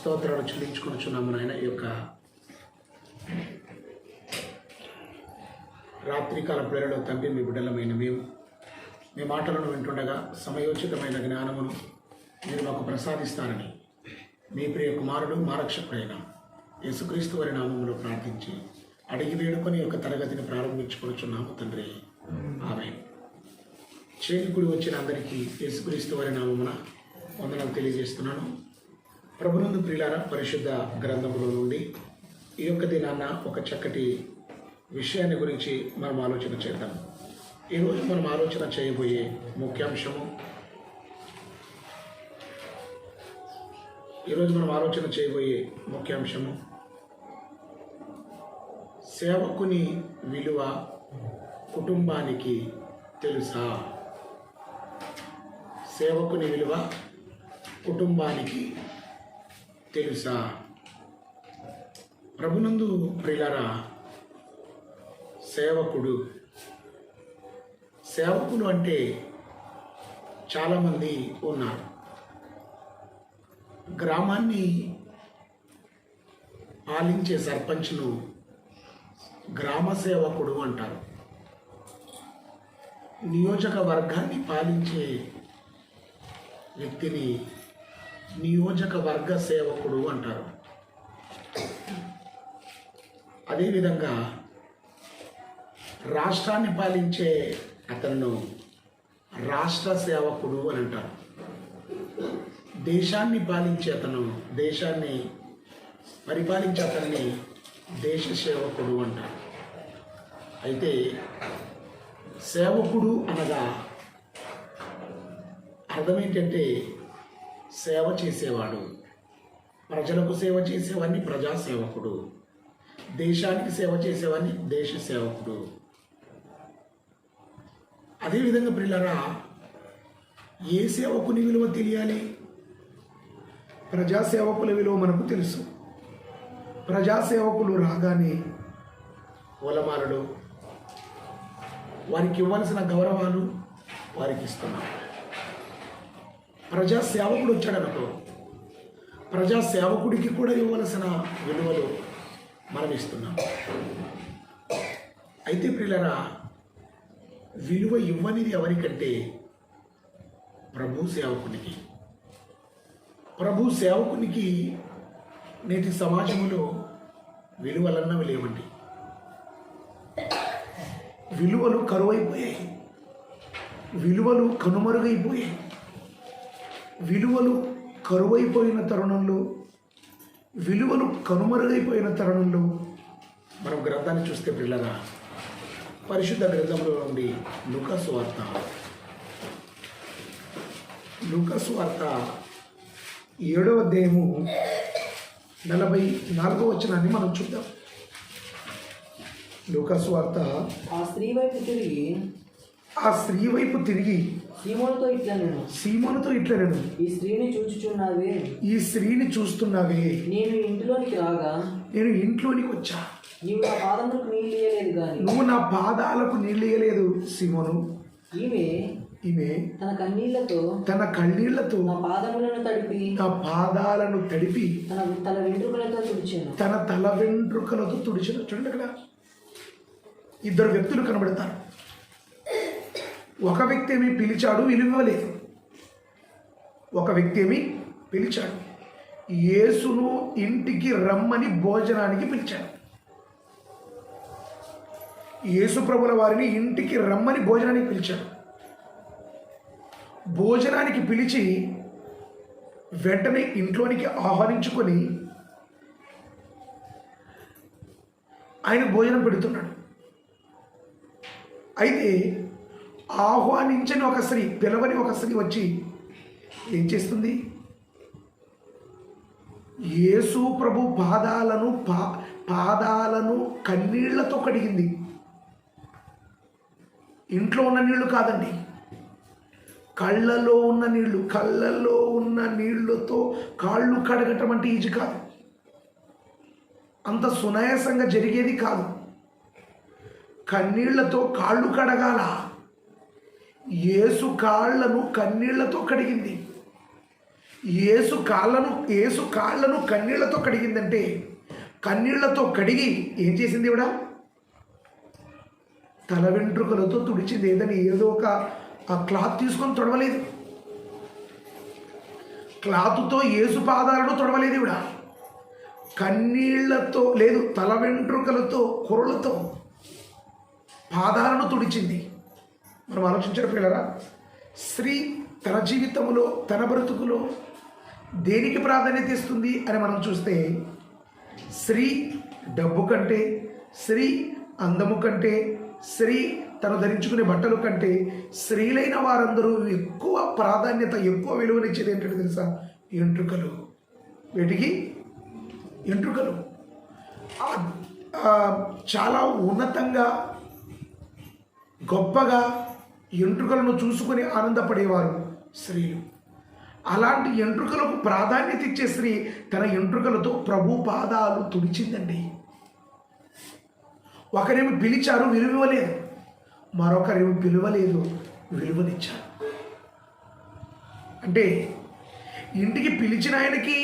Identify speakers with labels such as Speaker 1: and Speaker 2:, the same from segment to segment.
Speaker 1: స్తోత్రాలు చెల్లించుకొనుచున్నాము నాయన. ఈ యొక్క రాత్రికాల వేళలో తండ్రి, మీ బిడ్డలమైన మేము మీ మాటలను వింటుండగా సమయోచితమైన జ్ఞానమును మీరు మాకు ప్రసాదిస్తారని మీ ప్రియ కుమారుడు మా రక్షకుడైన యేసుక్రీస్తు వారి నామములో ప్రార్థించి అడిగి వేడుకొని యొక్క తరగతిని ప్రారంభించుకొనుచున్నాము తండ్రి. ఆమేన్. చేరుకుడి వచ్చిన అందరికీ యేసుక్రీస్తు వారి నామమున వందనాలు తెలియజేస్తున్నాను. ప్రభునందు ప్రియులారా, పరిశుద్ధ గ్రంథములో నుండి ఈ యొక్క దినాన్న ఒక చక్కటి విషయాన్ని గురించి మనం ఆలోచన చేద్దాం. ఈరోజు మనం ఆలోచన చేయబోయే ముఖ్యాంశము సేవకుని విలువ కుటుంబానికి తెలుసా? సేవకుని విలువ కుటుంబానికి తెలుసా? ప్రభునందు ప్రియులారా, సేవకులు అంటే చాలామంది ఉన్నారు. గ్రామాన్ని పాలించే సర్పంచ్ను గ్రామ సేవకుడు అంటారు. నియోజకవర్గాన్ని పాలించే వ్యక్తిని నియోజకవర్గ సేవకుడు అంటారు. అదేవిధంగా రాష్ట్రాన్ని పాలించే అతను రాష్ట్ర సేవకుడు అని అంటారు. దేశాన్ని పాలించే అతను, దేశాన్ని పరిపాలించే అతన్ని దేశ సేవకుడు అంటారు. అయితే సేవకుడు అనగా అర్థం ఏంటంటే సేవ చేసేవాడు. ప్రజలకు సేవ చేసేవాడిని ప్రజాసేవకుడు, దేశానికి సేవ చేసేవాడిని దేశ సేవకుడు. అదేవిధంగా ప్రియులారా, ఏ సేవకుని విలువ తెలియాలి? ప్రజాసేవకుల విలువ మనకు తెలుసు. ప్రజాసేవకులు రాగానే వలమాలడు, వారికి ఇవ్వాల్సిన గౌరవాలు వారికి ఇస్తున్నాం. ప్రజాసేవకుడు వచ్చాడనుకో, ప్రజాసేవకుడికి కూడా ఇవ్వాల్సిన విలువలు మనం ఇస్తున్నాం. అయితే ప్రియులారా, విలువ ఇవ్వనిది ఎవరికంటే ప్రభు సేవకునికి. ప్రభు సేవకునికి నేటి సమాజంలో విలువలన్నవి లేవండి. విలువలు కరువైపోయాయి, విలువలు కనుమరుగైపోయాయి. విలువలు కరువైపోయిన తరుణంలో, విలువలు కనుమరుగైపోయిన తరుణంలో మనం గ్రంథాన్ని చూస్తే పిల్లరా, పరిశుద్ధ గ్రంథంలో నుండి లూకాసు వార్త 7వ అధ్యాయము 44వ వచనాన్ని మనం చూద్దాం. లూకాసు వార్త
Speaker 2: ఆ స్త్రీ
Speaker 1: వైపు తిరిగి సీమోనుతో ఇట్లా నేను
Speaker 2: ఈ
Speaker 1: స్త్రీని చూస్తున్నావే,
Speaker 2: నేను
Speaker 1: ఇంట్లోనికి వచ్చా,
Speaker 2: నువ్వు
Speaker 1: నా పాదాలకు నీళ్ళు ఇయ్యలేదు సీమోను. ఈమె తన కన్నీళ్లతో నా పాదాలను తడిపి తన తల వెంట్రుకలతో తుడిచిన. చూడండి, అక్కడ ఇద్దరు వ్యక్తులు కనబడతారు. ఒక వ్యక్తి ఏమి పిలిచాడు, విలువలేదు. ఒక వ్యక్తి ఏమి పిలిచాడు, యేసును ఇంటికి రమ్మని భోజనానికి పిలిచాడు. యేసు ప్రభుల వారిని ఇంటికి రమ్మని భోజనానికి పిలిచాడు. భోజనానికి పిలిచి వెంటనే ఇంట్లోనికి ఆహ్వానించుకొని ఆయన భోజనం పెడుతున్నాడు. అయితే ఆహ్వానించని ఒక స్త్రీ, పిలవని ఒక స్త్రీ వచ్చి ఏం చేస్తుంది? యేసు ప్రభు పాదాలను కన్నీళ్లతో కడిగింది. ఇంట్లో ఉన్న నీళ్లు కాదండి, కళ్ళలో ఉన్న నీళ్లతో కాళ్ళు కడగటం అంటే ఈజీ కాదు. అంత సునాయాసంగా జరిగేది కాదు. కన్నీళ్లతో కాళ్ళు కడగాల. యేసు కాళ్లను కన్నీళ్లతో కడిగింది.
Speaker 2: యేసు కాళ్ళను కన్నీళ్లతో కడిగిందంటే, కన్నీళ్లతో కడిగి ఏం చేసింది ఇవిడ? తల వెంట్రుకలతో తుడిచింది. ఏదని ఏదో ఒక క్లాత్ తీసుకొని తొడవలేదు. క్లాతుతో యేసు పాదాలను తొడవలేదు ఇవిడ. కన్నీళ్లతో లేదు, తల వెంట్రుకలతో కురలతో పాదాలను తుడిచింది. మనం ఆలోచించారు పిల్లరా, స్త్రీ తన జీవితంలో తన బ్రతుకులో దేనికి ప్రాధాన్యత ఇస్తుంది అని మనం చూస్తే, స్త్రీ డబ్బు కంటే, స్త్రీ అందము కంటే, స్త్రీ తను ధరించుకునే బట్టలు కంటే, స్త్రీలైన వారందరూ ఎక్కువ ప్రాధాన్యత, ఎక్కువ విలువనిచ్చేది ఏంటంటే తెలుసా? ఎంట్రుకలు. వీటికి ఎంట్రుకలు చాలా ఉన్నతంగా గొప్పగా ఎంట్రుకలను చూసుకొని ఆనందపడేవారు స్త్రీలు. అలాంటి ఎంట్రుకలకు ప్రాధాన్యత ఇచ్చే స్త్రీ తన ఎంట్రుకలతో ప్రభు పాదాలు తుడిచిందండి. ఒకరేమి పిలిచారు, విలువలేదు. మరొకరేమి పిలువలేదు, విలువనిచ్చారు. అంటే ఇంటికి పిలిచిన ఆయనకి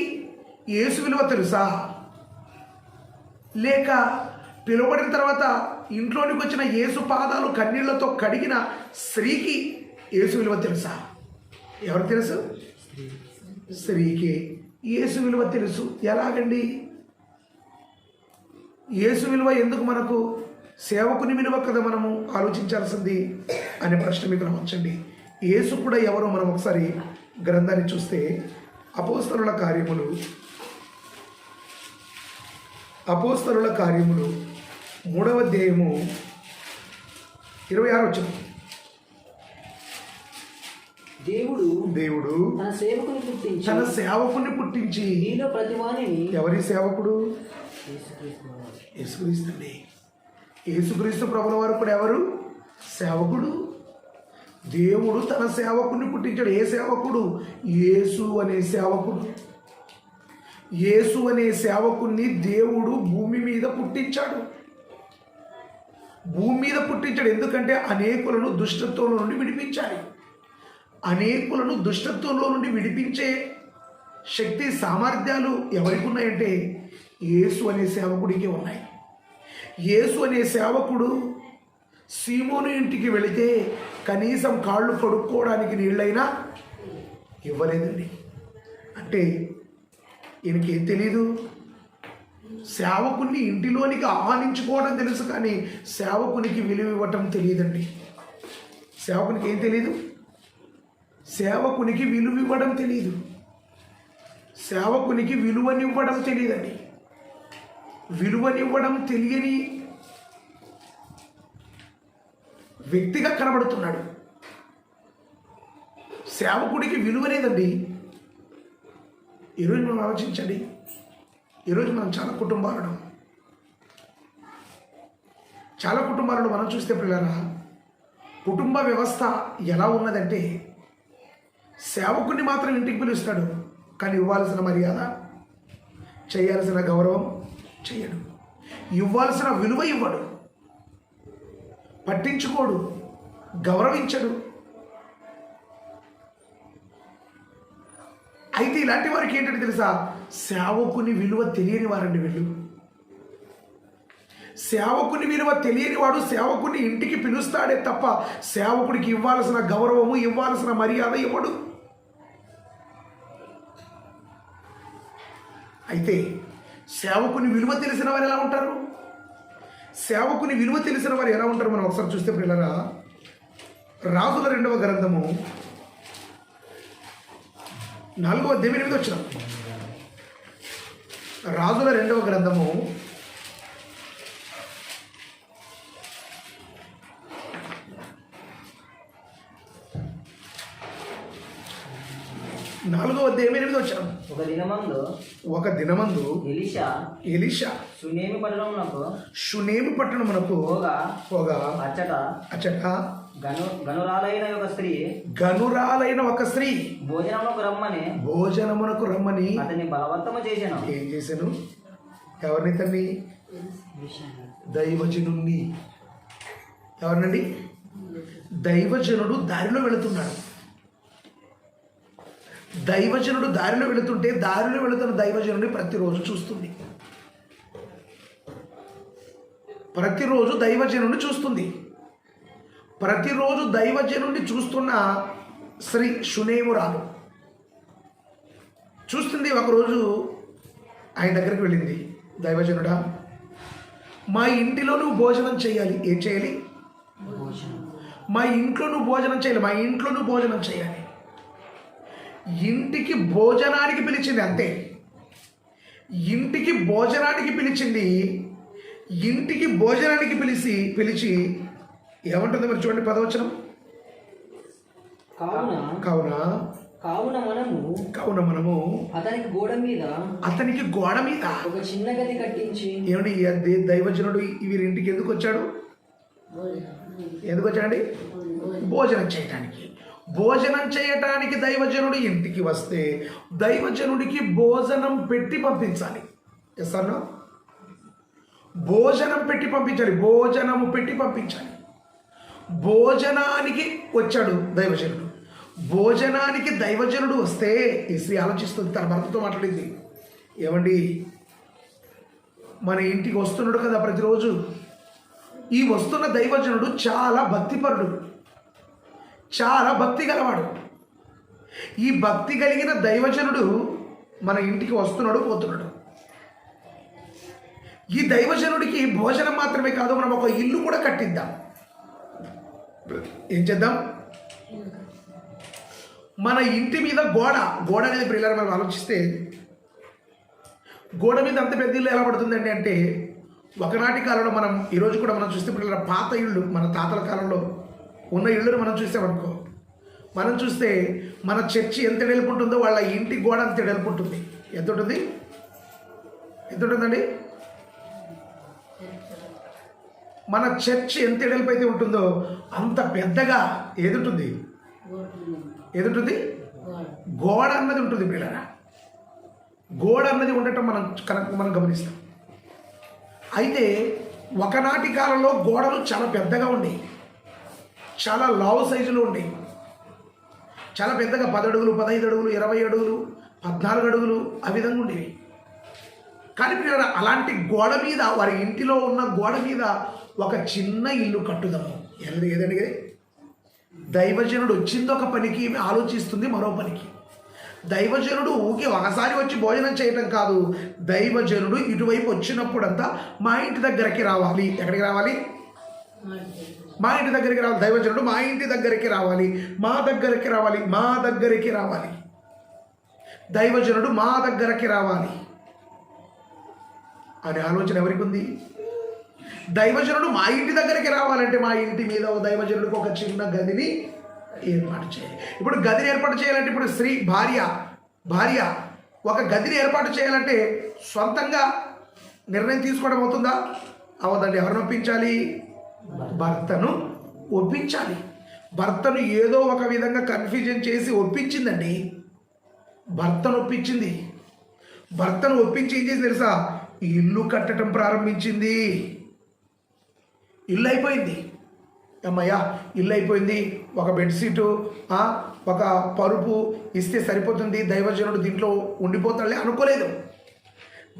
Speaker 2: యేసు విలువ తెలుసా? లేక పిలువబడిన తర్వాత ఇంట్లోనికి వచ్చిన యేసు పాదాలు కన్నీళ్లతో కడిగిన స్త్రీకి యేసు విలువ తెలుసా? ఎవరు తెలుసు? స్త్రీకి యేసు విలువ తెలుసు. ఎలాగండి? యేసు విలువ ఎందుకు మనకు? సేవకుని విలువ కదా మనము ఆలోచించాల్సింది అనే ప్రశ్న మీకు వచ్చండి. యేసు కూడా ఎవరో మనం ఒకసారి గ్రంథాన్ని చూస్తే, అపోస్తలుల కార్యములు 3వ అధ్యాయము 26 వచనం. దేవుడు తన సేవకుని పుట్టించి, ఎవరి సేవకుడు? యేసుక్రీస్తు అండి. యేసుక్రీస్తు ప్రభుల వారు కూడా ఎవరు? సేవకుడు. దేవుడు తన సేవకుని పుట్టించాడు. ఏ సేవకుడు? యేసు అనే సేవకుడు. యేసు అనే సేవకుని దేవుడు భూమి మీద పుట్టించాడు. భూమి మీద పుట్టించాడు ఎందుకంటే అనేకులను దుష్టత్వంలో నుండి విడిపించాలి. అనేకులను దుష్టత్వంలో నుండి విడిపించే శక్తి, సామర్థ్యాలు ఎవరికి ఉన్నాయంటే యేసు అనే సేవకుడికి ఉన్నాయి. యేసు అనే సేవకుడు సీమోను ఇంటికి వెళితే కనీసం కాళ్ళు కడుక్కోవడానికి నీళ్ళైనా ఇవ్వలేదండి. అంటే ఈయనకేం తెలీదు? సేవకుని ఇంటిలోనికి ఆహ్వానించుకోవడం తెలుసు, కానీ సేవకునికి విలువ ఇవ్వటం తెలియదండి. సేవకునికి ఏం తెలీదు? సేవకునికి విలువ ఇవ్వడం తెలియదు. సేవకునికి విలువనివ్వడం తెలియదండి. విలువనివ్వడం తెలియని వ్యక్తిగా కనబడుతున్నాడు. సేవకుడికి విలువ లేదండి. ఈరోజు మనం ఆలోచించండి. ఈరోజు మనం చాలా కుటుంబాలలో మనం చూస్తే పిల్లల కుటుంబ వ్యవస్థ ఎలా ఉన్నదంటే, సేవకుడిని మాత్రం ఇంటికి పిలుస్తాడు, కానీ ఇవ్వాల్సిన మర్యాద, చేయాల్సిన గౌరవం చేయడు, ఇవ్వాల్సిన విలువ ఇవ్వడు, పట్టించుకోడు, గౌరవించడు. అయితే ఇలాంటి వారికి ఏంటంటే తెలుసా? సేవకుని విలువ తెలియని వారండి వీళ్ళు. సేవకుని విలువ తెలియని వాడు సేవకుని ఇంటికి పిలుస్తాడే తప్ప సేవకుడికి ఇవ్వాల్సిన గౌరవము, ఇవ్వాల్సిన మర్యాద ఇవ్వడు. అయితే సేవకుని విలువ తెలిసిన వారు ఎలా ఉంటారు? సేవకుని విలువ తెలిసిన వారు ఎలా ఉంటారు మనం ఒకసారి చూస్తే పిల్లరా, రాజుల 2వ గ్రంథము 4వ అధ్యాయం 8వ వచనం. రాజుల 2వ గ్రంథము 4వ అధ్యాయం 8వ వచనం. ఒక దినమందు ఎలీషా షూనేము పట్టణమునకు పోగా అచ్చట గనురాలైన ఒక స్త్రీ భోజనమునకు రమ్మని
Speaker 3: అతన్ని బలవంతము చేశాను.
Speaker 2: ఏం చేశాను? ఎవరిని? తన్ని దైవజనుణ్ణి. ఎవరినండి? దైవజనుడు దారిలో వెళుతున్నాడు. దైవజనుడు దారిలో వెళుతుంటే దారిలో వెళుతున్న దైవజనుడిని ప్రతిరోజు చూస్తుంది. ప్రతిరోజు దైవజనుడిని చూస్తుంది. ప్రతిరోజు దైవజనుడిని చూస్తున్న శ్రీ షునేమురాలు చూస్తుంది. ఒకరోజు ఆయన దగ్గరికి వెళ్ళింది. దైవజనుడా, మా ఇంటిలో నువ్వు భోజనం చేయాలి. ఏం చేయాలి? మా ఇంట్లో నువ్వు భోజనం చేయాలి. మా ఇంట్లో నువ్వు భోజనం చేయాలి. ఇంటికి భోజనానికి పిలిచింది, అంతే. ఇంటికి భోజనానికి పిలిచింది. ఇంటికి భోజనానికి పిలిచి ఏమంటుంది మరి చూడండి, 10వ వచనం.
Speaker 3: కావున మనము అతనికి గోడ మీద ఒక చిన్న గది కట్టించి.
Speaker 2: ఏమండి, దైవజనుడు వీరింటికి ఎందుకు వచ్చాడు? వచ్చాడండి? భోజనం చేయటానికి. భోజనం చేయటానికి దైవజనుడు ఇంటికి వస్తే దైవజనుడికి భోజనం పెట్టి పంపించాలి. Yes or no? భోజనం పెట్టి పంపించాలి. భోజనము పెట్టి పంపించాలి. భోజనానికి వచ్చాడు దైవజనుడు. భోజనానికి దైవజనుడు వస్తే ఈ స్త్రీ ఆలోచిస్తుంది, తన భర్తతో మాట్లాడింది. ఏమండి, మన ఇంటికి వస్తున్నాడు కదా ప్రతిరోజు. ఈ వస్తున్న దైవజనుడు చాలా భక్తిపరుడు, చాలా భక్తి గలవాడు. ఈ భక్తి కలిగిన దైవజనుడు మన ఇంటికి వస్తున్నాడు, పోతున్నాడు. ఈ దైవజనుడికి భోజనం మాత్రమే కాదు, మనం ఒక ఇల్లు కూడా కట్టిద్దాం. ఏం చేద్దాం? మన ఇంటి మీద గోడ అనేది పిల్లలు మనం ఆలోచిస్తే గోడ మీద అంత పెద్ద ఇల్లు ఎలా పడుతుందండి అంటే, ఒకనాటి కాలంలో ఈరోజు కూడా మనం చూస్తే పిల్లల పాత ఇళ్ళు, మన తాతల కాలంలో ఉన్న ఇళ్ళను మనం చూసామనుకో, మనం చూస్తే మన చర్చి ఎంత ఎడల్పు ఉంటుందో వాళ్ళ ఇంటి గోడ అంత ఎడల్పు ఉంటుంది. ఎంత ఉంటుంది? ఎంత ఉంటుందండి? మన చర్చి ఎంత ఎడల్పు అయితే ఉంటుందో అంత పెద్దగా ఏదుంటుంది? గోడ అన్నది ఉంటుంది పిల్లరా. గోడ అన్నది ఉండటం మనం గమనిస్తాం. అయితే ఒకనాటి కాలంలో గోడలు చాలా పెద్దగా ఉండేవి, చాలా లావు సైజులో ఉండేవి, చాలా పెద్దగా 10 అడుగులు, 15 అడుగులు, 20 అడుగులు, 14 అడుగులు ఆ విధంగా ఉండేవి. కానీ పిల్లరా, అలాంటి గోడ మీద, వారి ఇంటిలో ఉన్న గోడ మీద ఒక చిన్న ఇల్లు కట్టుదాము. ఏదండి? దైవజనుడు వచ్చింది ఒక పనికి, ఆలోచిస్తుంది మరో పనికి. దైవజనుడు ఊకే ఒకసారి వచ్చి భోజనం చేయటం కాదు. దైవజనుడు ఇటువైపు వచ్చినప్పుడంతా మా ఇంటి దగ్గరికి రావాలి. ఎక్కడికి రావాలి? మా ఇంటి దగ్గరికి రావాలి. దైవజనుడు మా ఇంటి దగ్గరికి రావాలి, మా దగ్గరికి రావాలి, మా దగ్గరికి రావాలి. దైవజనుడు మా దగ్గరికి రావాలి అనే ఆలోచన ఎవరికి ఉంది? దైవజనుడు మా ఇంటి దగ్గరికి రావాలంటే మా ఇంటి మీద దైవజనుడికి ఒక చిన్న గదిని ఏర్పాటు చేయాలి. ఇప్పుడు గదిని ఏర్పాటు చేయాలంటే, ఇప్పుడు స్త్రీ భార్య ఒక గదిని ఏర్పాటు చేయాలంటే సొంతంగా నిర్ణయం తీసుకోవడం అవుతుందా? అవదండి. ఎవరిని ఒప్పించాలి? భర్తను ఒప్పించాలి. భర్తను ఏదో ఒక విధంగా కన్ఫ్యూజన్ చేసి ఒప్పించిందండి. భర్తను ఒప్పించింది. భర్తను ఒప్పించి ఏం చేసి తెలుసా? ఇల్లు కట్టడం ప్రారంభించింది. ఇల్లు అయిపోయింది. అమ్మయ్యా, ఇల్లు అయిపోయింది. ఒక బెడ్షీటు, ఒక పరుపు ఇస్తే సరిపోతుంది, దైవజనుడు దీంట్లో ఉండిపోతాడులే అనుకోలేదు.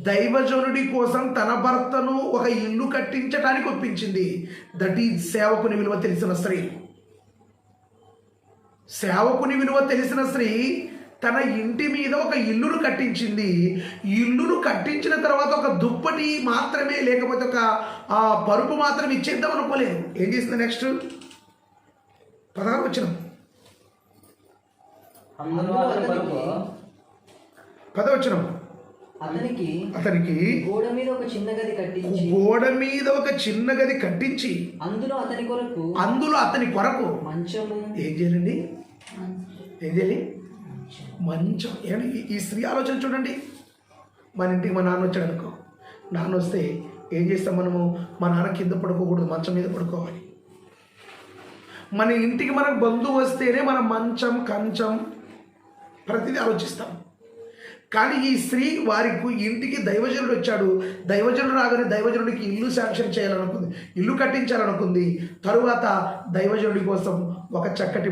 Speaker 2: దైవజనుడి కోసం తన భర్తను ఒక ఇల్లు కట్టించడానికి ఒప్పించింది. దట్ ఈజ్ సేవకుని విలువ తెలిసిన స్త్రీ. సేవకుని విలువ తెలిసిన స్త్రీ తన ఇంటి మీద ఒక ఇల్లును కట్టించింది. ఇల్లును కట్టించిన తర్వాత ఒక దుప్పటి మాత్రమే, లేకపోతే ఒక పరుపు మాత్రం ఇచ్చేద్దాం అనుకోలేదు. ఏం చేసింది? నెక్స్ట్ 16వ వచనం. 10వ వచనం. అతనికి
Speaker 3: గోడ మీద ఒక
Speaker 2: చిన్న గది కట్టించి అందులో అతని కొరకు
Speaker 3: మంచము.
Speaker 2: ఏం చేయాలండి? ఏం చేయాలి? మంచం. ఏంటి ఈ స్త్రీ ఆలోచన చూడండి. మన ఇంటికి మా నాన్న వచ్చాడు అనుకో, నాన్న వస్తే ఏం చేస్తాం మనము? మా నాన్న కింద పడుకోకూడదు, మంచం మీద పడుకోవాలి. మన ఇంటికి మనకు బంధువు వస్తేనే మనం మంచం, కంచం ప్రతిదీ ఆలోచిస్తాం. కానీ ఈ స్త్రీ వారికి ఇంటికి దైవజనుడు వచ్చాడు. దైవజనుడు రాగానే దైవజనుడికి ఇల్లు శాంక్షన్ చేయాలనుకుంది, ఇల్లు కట్టించాలనుకుంది. తరువాత దైవజనుడి కోసం ఒక చక్కటి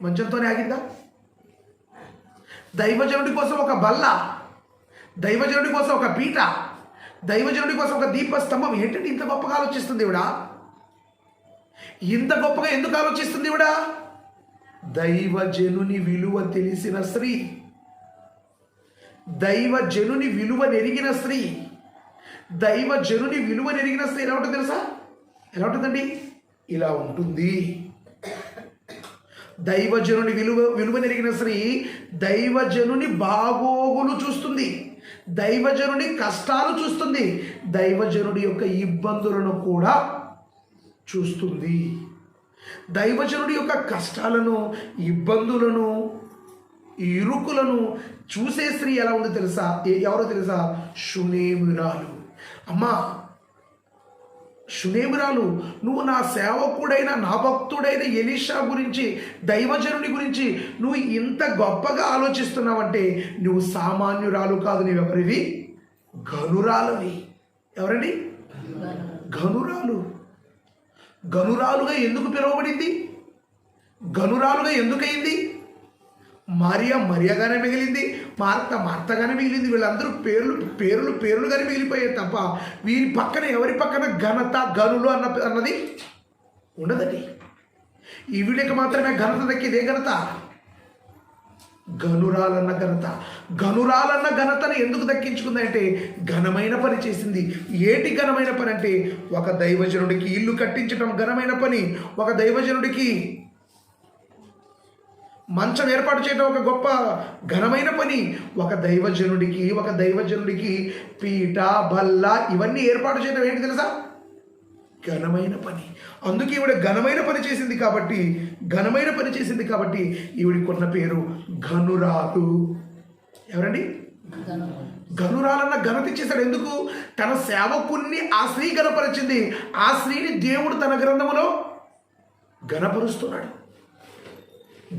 Speaker 2: మంచంతోనే ఆగిందా? దైవజనుడి కోసం ఒక బల్ల, దైవజనుడి కోసం ఒక పీట, దైవజనుడి కోసం ఒక దీపస్తంభం. ఏంటంటే ఇంత గొప్పగా ఆలోచిస్తుంది ఇవిడ? ఇంత గొప్పగా ఎందుకు ఆలోచిస్తుంది ఇవిడ? దైవజనుని విలువ తెలిసిన స్త్రీ, దైవజనుని విలువ నెరిగిన స్త్రీ. దైవజనుని విలువ నెరిగిన స్త్రీ ఎలా ఉంటుంది తెలుసా? ఎలా ఉంటుందండి? ఇలా ఉంటుంది. దైవజనుని విలువ నెరిగిన స్త్రీ దైవజనుని బాగోగులు చూస్తుంది, దైవజనుని కష్టాలు చూస్తుంది, దైవజనుడి యొక్క ఇబ్బందులను కూడా చూస్తుంది. దైవజనుడి యొక్క కష్టాలను, ఇబ్బందులను, ఇరుకులను చూసే స్త్రీ ఎలా ఉంది తెలుసా? ఎవరో తెలుసా? షునేమిరాలు. అమ్మా షునేమిరాలు, నువ్వు నా సేవకుడైన, నా భక్తుడైన ఎలీషా గురించి, దైవజనుని గురించి నువ్వు ఇంత గొప్పగా ఆలోచిస్తున్నావంటే నువ్వు సామాన్యురాలు కాదు. నువ్వెవరివి? గనురాలువి. ఎవరండి? గనురాలు. గనురాలుగా ఎందుకు పిలువబడింది? గనురాలుగా ఎందుకయింది? మరియగానే మిగిలింది, మార్తగానే మిగిలింది. వీళ్ళందరూ పేర్లుగానే మిగిలిపోయాయి తప్ప వీరి పక్కన, ఎవరి పక్కన ఘనత, గనులు అన్నది ఉండదండి. ఈవిడికి మాత్రమే ఘనత దక్కింది. ఏ ఘనత? గనురాలన్న ఘనత. గనురాలన్న ఘనతను ఎందుకు దక్కించుకుందంటే ఘనమైన పని చేసింది. ఏటి ఘనమైన పని అంటే, ఒక దైవజనుడికి ఇల్లు కట్టించడం ఘనమైన పని, ఒక దైవజనుడికి మంచం ఏర్పాటు చేయడం ఒక గొప్ప ఘనమైన పని, ఒక దైవజనుడికి పీట, బల్ల ఇవన్నీ ఏర్పాటు చేయడం ఏంటి తెలుసా? ఘనమైన పని. అందుకే ఈవిడ ఘనమైన పని చేసింది కాబట్టి ఈవిడికి ఉన్న పేరు ఘనురాలు. ఎవరండి? గనురాలన్న ఘనత ఇచ్చేసాడు. ఎందుకు? తన సేవకుణ్ణి ఆ స్త్రీ గణపరిచింది. ఆ స్త్రీని దేవుడు తన గ్రంథములో గణపరుస్తున్నాడు.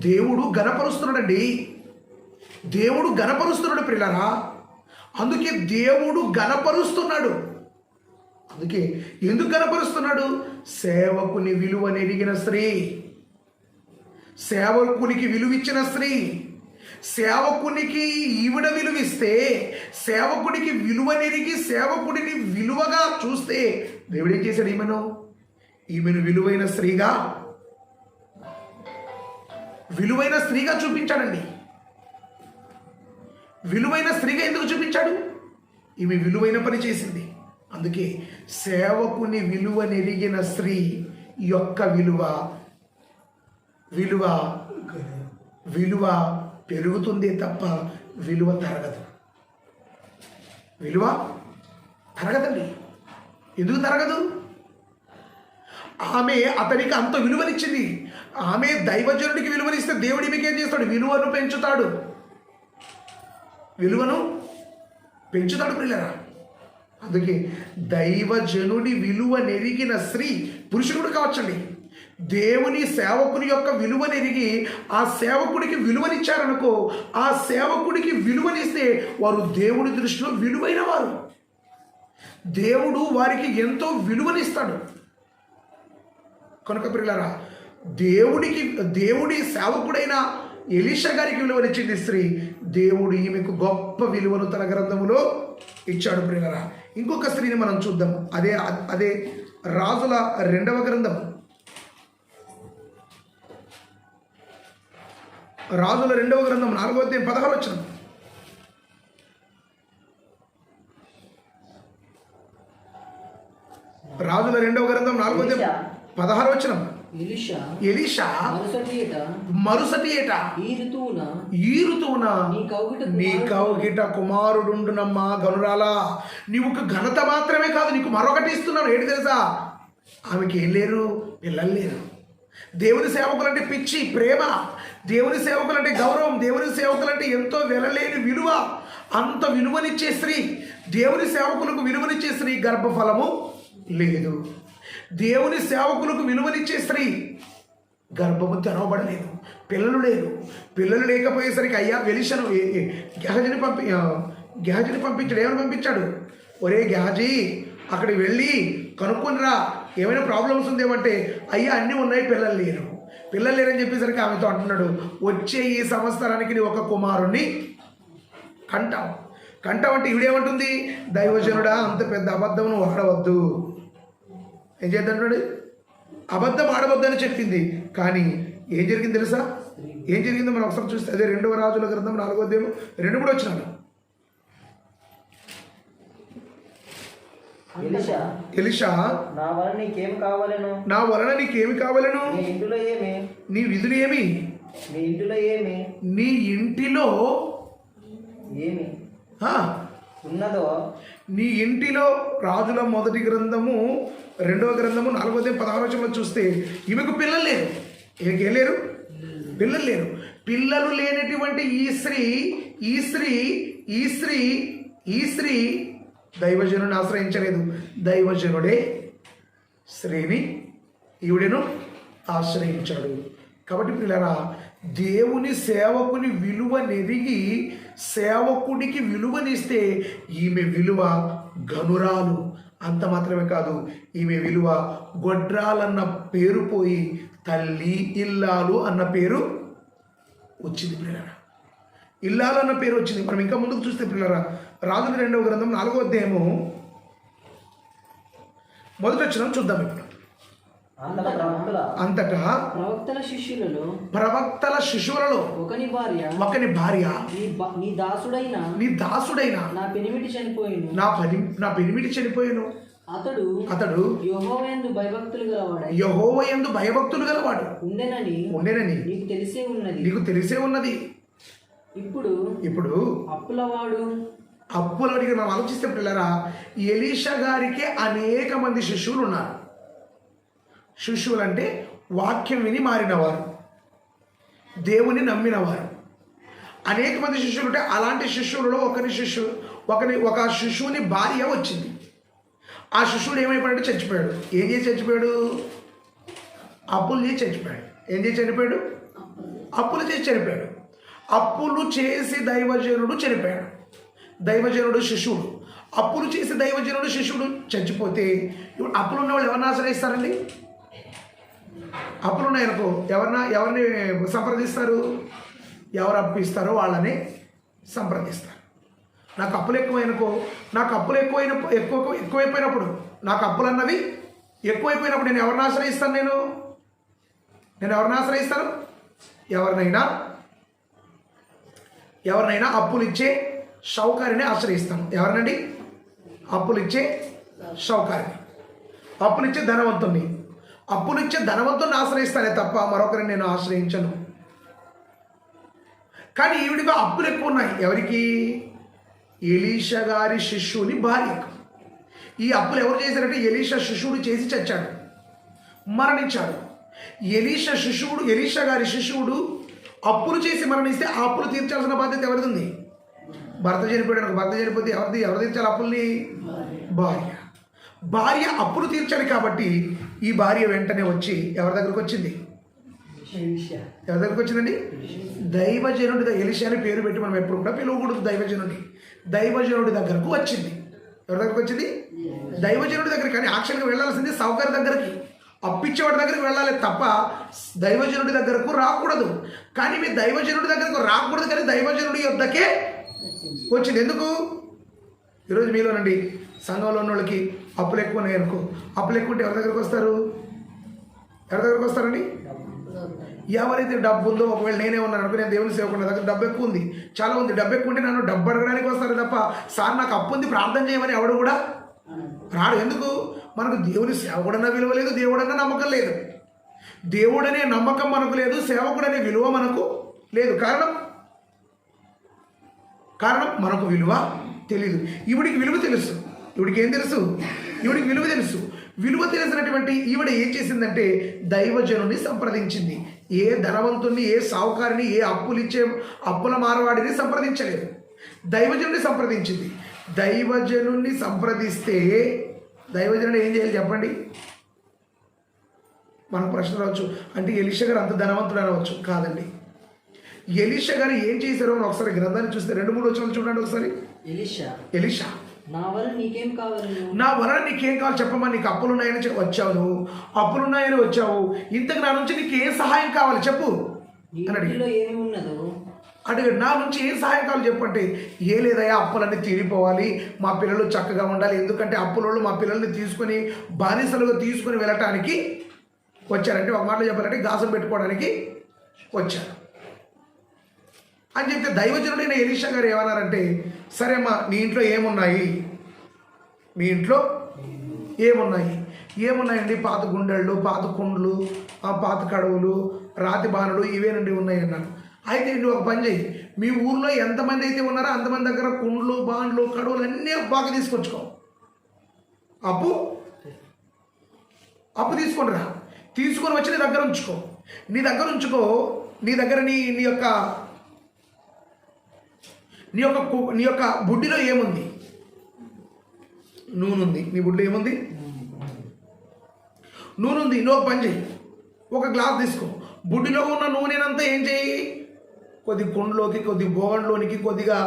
Speaker 2: దేవుడు గణపరుస్తున్నాడండి. దేవుడు గణపరుస్తున్నాడు ప్రియులారా. అందుకే దేవుడు గణపరుస్తున్నాడు. అందుకే ఎందుకు గణపరుస్తున్నాడు? సేవకుని విలువ నెరిగిన స్త్రీ, సేవకునికి విలువిచ్చిన స్త్రీ. సేవకునికి ఈవిడ విలువిస్తే, సేవకుడికి విలువ నెరిగి సేవకుడిని విలువగా చూస్తే దేవుడు ఏం చేశాడు? ఈమెను విలువైన స్త్రీగా చూపించాడండి. విలువైన స్త్రీగా ఎందుకు చూపించాడు? ఈమె విలువైన పని చేసింది. అందుకే సేవకుని విలువ నెరిగిన స్త్రీ యొక్క విలువ పెరుగుతుంది తప్ప విలువ తరగదండి. ఎందుకు తరగదు? ఆమె అతనికి అంత విలువనిచ్చింది. ఆమె దైవజనుడికి విలువనిస్తే దేవుడు ఈమెకేం చేస్తాడు? విలువను పెంచుతాడు పిల్లరా. అందుకే దైవజనుడి విలువ నెరిగిన స్త్రీ, పురుషుడు కావచ్చండి, దేవుని సేవకుని యొక్క విలువ నెరిగి ఆ సేవకుడికి విలువనిచ్చారనుకో, ఆ సేవకుడికి విలువనిస్తే వారు దేవుడి దృష్టిలో విలువైన వారు. దేవుడు వారికి ఎంతో విలువనిస్తాడు. కనుక ప్రియులారా, దేవుడి సేవకుడైన ఎలీషా గారికి విలువనిచ్చింది స్త్రీ. దేవుడు ఈమెకు గొప్ప విలువను తన గ్రంథములో ఇచ్చాడు ప్రియులారా. ఇంకొక స్త్రీని మనం చూద్దాం. అదే రాజుల 2వ గ్రంథం, రాజుల 2వ గ్రంథం 4వ అధ్యాయం 16వ వచనం. రాజుల 2వ గ్రంథం 4వ అధ్యాయం 16వ వచనం. ఎలీషా మరుసటి ఏట ఈ ఋతువున నీ కౌగిట కుమారుడుండునమ్మా. గనురాలా, నీవు ఒక ఘనత మాత్రమే కాదు, నీకు మరొకటి ఇస్తున్నాను. ఏంటి తెలుసా? ఆమెకి ఏం లేరు, పిల్లలు లేరు. దేవుని సేవకులంటే పిచ్చి, ప్రేమ, దేవుని సేవకులంటే గౌరవం, దేవుని సేవకులంటే ఎంతో వెలలేని విలువ, అంత విలువనిచ్చే స్త్రీ, దేవుని సేవకులకు విలువనిచ్చే స్త్రీ గర్భఫలము లేదు. దేవుని సేవకులకు విలువనిచ్చే స్త్రీ గర్భము తెరవబడలేదు, పిల్లలు లేరు. పిల్లలు లేకపోయేసరికి అయ్యా ఎలీషాను గెహజీని పంపించాడు. ఏమని పంపించాడు? ఒరే గెహజీ, అక్కడికి వెళ్ళి కనుక్కొనిరా, ఏమైనా ప్రాబ్లమ్స్ ఉందేమంటే, అయ్యా అన్నీ ఉన్నాయి, పిల్లలు లేరు. పిల్లలు లేరని చెప్పేసరికి ఆమెతో అంటున్నాడు, వచ్చే ఈ సంవత్సరానికి నీ ఒక కుమారుణ్ణి కంటావు. కంటావంటే ఈవిడేమంటుంది, దైవజనుడా అంత పెద్ద అబద్ధం నువ్వు ఆడవద్దు. ఏం చేద్దంటున్నాడు, అబద్ధం ఆడవద్దు అని చెప్పింది. కానీ ఏం జరిగింది తెలుసా? ఏం జరిగిందో మనం ఒకసారి చూస్తే అదే 2వ రాజుల గ్రంథం 4వ అధ్యాయం 2 కూడా వచ్చినాడు. ఎలీషా,
Speaker 3: నా వలన నీకేమి కావాలను,
Speaker 2: నా వలన నీకేమి కావాలను,
Speaker 3: నీ ఇంటిలో ఏమి,
Speaker 2: నీ విధులు ఏమి,
Speaker 3: నీ ఇంటిలో ఏమి,
Speaker 2: నీ ఇంటిలో
Speaker 3: ఏమి
Speaker 2: ఆ,
Speaker 3: ఉన్నదో,
Speaker 2: నీ ఇంటిలో రాజుల మొదటి గ్రంథము 2వ గ్రంథము 4వ అధ్యాయం 16వ వచనంలో చూస్తే ఈమెకు పిల్లలు లేరు. ఏం లేరు? పిల్లలు లేరు. పిల్లలు లేనటువంటి ఈ స్త్రీ దైవజనుని ఆశ్రయించలేదు. దైవజనుడే స్త్రీని ఈవిడను ఆశ్రయించాడు. కాబట్టి పిల్లరా, దేవుని సేవకుని విలువ నెరిగి సేవకుడికి విలువనిస్తే ఈమె విలువ గనురాలు. అంత మాత్రమే కాదు, ఈమె విలువ గొడ్రాలన్న పేరు పోయి తల్లి ఇల్లాలు అన్న పేరు వచ్చింది పిల్లరా. ఇల్లాలు అన్న పేరు వచ్చింది. మనం ఇంకా ముందుకు చూస్తే పిల్లరా, రాజుల 2వ గ్రంథం 4వ అధ్యాయము 1వ వచనం చూద్దాం. ఇప్పుడు అంతటా ప్రవక్తల శిష్యులలో ఒకని భార్య నీ దాసుడైన నా పెనిమిటి చనిపోయాను. అతడు యెహోవాయందు భయభక్తులు గలవాడు ఉండెనని నీకు తెలిసే ఉన్నది. ఇప్పుడు అప్పులవాడికి మనం ఆలోచిస్తే పిల్లరా, ఎలీషా గారికి అనేక మంది శిష్యులు ఉన్నారు. శిష్యులు అంటే వాక్యం విని మారినవారు, దేవుని నమ్మినవారు. అనేక మంది శిష్యులు ఉంటే అలాంటి శిష్యులలో ఒక శిష్యుని భార్య వచ్చింది. ఆ శిష్యుడు ఏమైపోయాడు? చచ్చిపోయాడు. ఏం చేసి చచ్చిపోయాడు? అప్పులు చేసి చచ్చిపోయాడు. ఏం చేసి చనిపోయాడు? అప్పులు చేసి చనిపోయాడు. అప్పులు చేసి దైవజనుడు చనిపోయాడు. దైవజనుడు శిష్యుడు అప్పులు చేసి దైవజనుడు శిష్యుడు చచ్చిపోతే ఇప్పుడు అప్పులు ఉన్న వాళ్ళు ఎవరిని ఆశ్రయిస్తారండి? అప్పులు ఉన్నాయనుకో ఎవరిని సంప్రదిస్తారు? ఎవరు అప్పు ఇస్తారో వాళ్ళని సంప్రదిస్తారు. నాకు అప్పులు ఎక్కువైనకో, నాకు అప్పులు ఎక్కువైపోయినప్పుడు, నాకు అప్పులు అన్నవి ఎక్కువైపోయినప్పుడు నేను ఎవరిని ఆశ్రయిస్తాను? నేను ఎవరిని ఆశ్రయిస్తాను? ఎవరినైనా అప్పులు ఇచ్చే షౌకారిని ఆశ్రయిస్తాను. ఎవరినండి? అప్పులు ఇచ్చే షౌకారిని, అప్పులు ఇచ్చే ధనవంతుణ్ణి. అప్పులు ఇచ్చే ధనవంతుని ఆశ్రయిస్తానే తప్ప మరొకరిని నేను ఆశ్రయించను. కానీ ఈవిడిగా అప్పులు ఎక్కువ ఉన్నాయి. ఎవరికి? ఎలీషా గారి శిష్యుని భార్యకు. ఈ అప్పులు ఎవరు చేశారంటే ఎలీషా శిష్యుడు చేసి చచ్చాడు, మరణించాడు. ఎలీషా గారి శిష్యుడు అప్పులు చేసి మరణిస్తే ఆ అప్పులు తీర్చాల్సిన బాధ్యత ఎవరిది ఉంది? భర్త చనిపోయాడు. భర్త చనిపోతే ఎవరు తీర్చాలి అప్పుల్ని? భార్య అప్పులు తీర్చాలి. కాబట్టి ఈ భార్య వెంటనే వచ్చి ఎవరి దగ్గరకు వచ్చింది? ఎవరి దగ్గరకు వచ్చిందండి? దైవజనుడి. ఎలీషా అని పేరు పెట్టి మనం ఎప్పుడు కూడా పిలువకూడదు దైవజనుడి దగ్గరకు వచ్చింది. ఎవరి దగ్గరకు వచ్చింది? దైవజనుడి దగ్గరికి. కానీ యాక్చువల్గా వెళ్ళాల్సింది సావుకారి దగ్గరికి, అప్పిచ్చేవాడి దగ్గరికి వెళ్ళాలి తప్ప దైవజనుడి దగ్గరకు రాకూడదు. కానీ మీ దైవజనుడి దగ్గరకు రాకూడదు, కానీ దైవజనుడి యొద్దకే వచ్చింది. ఎందుకు? ఈరోజు మీలోనండి సంఘంలో ఉన్న వాళ్ళకి అప్పులు ఎక్కువ ఉన్నాయి అనుకో, అప్పులు ఎక్కువ ఉంటే ఎవరి దగ్గరకు వస్తారండి? ఎవరైతే డబ్బు ఉందో, ఒకవేళ నేనే ఉన్నాను అనుకో, నేను దేవుని సేవకున్న దగ్గర డబ్బు ఎక్కువ ఉంది, చాలా ఉంది, డబ్బు ఎక్కువ ఉంటే నన్ను డబ్బు అడగడానికి వస్తారు తప్ప సార్ నాకు అప్పు ఉంది ప్రార్థన చేయమని ఎవడు కూడా రాడు. ఎందుకు? మనకు దేవుని సేవకుడన్నా విలువ లేదు, దేవుడన్నా నమ్మకం లేదు. దేవుడనే నమ్మకం మనకు లేదు, సేవకుడనే విలువ మనకు లేదు. కారణం మనకు విలువ తెలీదు. ఈవిడికి విలువ తెలుసు. ఈవిడికి ఏం తెలుసు? ఈవిడికి విలువ తెలుసు. విలువ తెలిసినటువంటి ఈవిడ ఏం చేసిందంటే దైవజనుని సంప్రదించింది. ఏ ధనవంతుని, ఏ సావుకారిని, ఏ అప్పుల మారవాడిని సంప్రదించలేదు. దైవజనుని సంప్రదించింది. దైవజనుని సంప్రదిస్తే దైవజనుడు ఏం చేయాలి చెప్పండి? మనకు ప్రశ్న రావచ్చు, అంటే ఎలీషా గారు అంత ధనవంతుడు అనవచ్చు. కాదండి. ఎలీషా గారు ఏం చేశారో ఒకసారి గ్రంథాన్ని చూస్తే 2-3 వచనాలు చూడండి ఒకసారి.
Speaker 3: నా వల్ల నీకేం కావాలి?
Speaker 2: నా వలన నీకేం కావాలి చెప్పమ్మా. నీకు అప్పులున్నాయని వచ్చావు, నువ్వు అప్పులున్నాయని వచ్చావు. ఇంతకు నా నుంచి నీకు ఏం సహాయం కావాలి చెప్పు
Speaker 3: నీ
Speaker 2: అని అడిగాడు.
Speaker 3: ఇంటిలో ఏమి ఉన్నదో
Speaker 2: అడిగాడు, నా నుంచి ఏం సహాయం కావాలి చెప్పంటే, ఏ లేదయ్యా, అప్పులన్నీ తీరిపోవాలి, మా పిల్లలు చక్కగా ఉండాలి. ఎందుకంటే అప్పులోళ్ళు మా పిల్లల్ని తీసుకొని బానిసలుగా తీసుకొని వెళ్ళటానికి వచ్చారంటే, ఒక మాటలో చెప్పాలంటే గాసం పెట్టుకోవడానికి వచ్చారు అని చెప్తే, దైవజనుడైన ఎలీషా గారు ఏమన్నారంటే, సరే అమ్మా, నీ ఇంట్లో ఏమున్నాయి? మీ ఇంట్లో ఏమున్నాయండి? పాత గుండెళ్ళు, పాత కుండ్లు, పాత కడవులు, రాతి బాణలు ఇవేనండి ఉన్నాయి అన్నాను. అయితే నువ్వు ఒక పని చేయి, మీ ఊర్లో ఎంతమంది అయితే ఉన్నారో అంతమంది దగ్గర కుండ్లు, బాండ్లు, కడవులు అన్నీ బాగా తీసుకొచ్చుకో. అప్పు తీసుకొని రా, తీసుకొని వచ్చి నీ దగ్గర ఉంచుకో. నీ దగ్గర నీ యొక్క బుడ్డిలో ఏముంది? నూనె ఉంది. నీ బుడ్డిలో ఏముంది? నూనె ఉంది. నువ్వు ఒక పని చేయి, ఒక గ్లాస్ తీసుకో. బుడ్డిలో ఉన్న నూనెనంతా ఏం చేయి? కొద్ది కుండలోకి, కొద్ది బోగంలోనికి, కొద్దిగా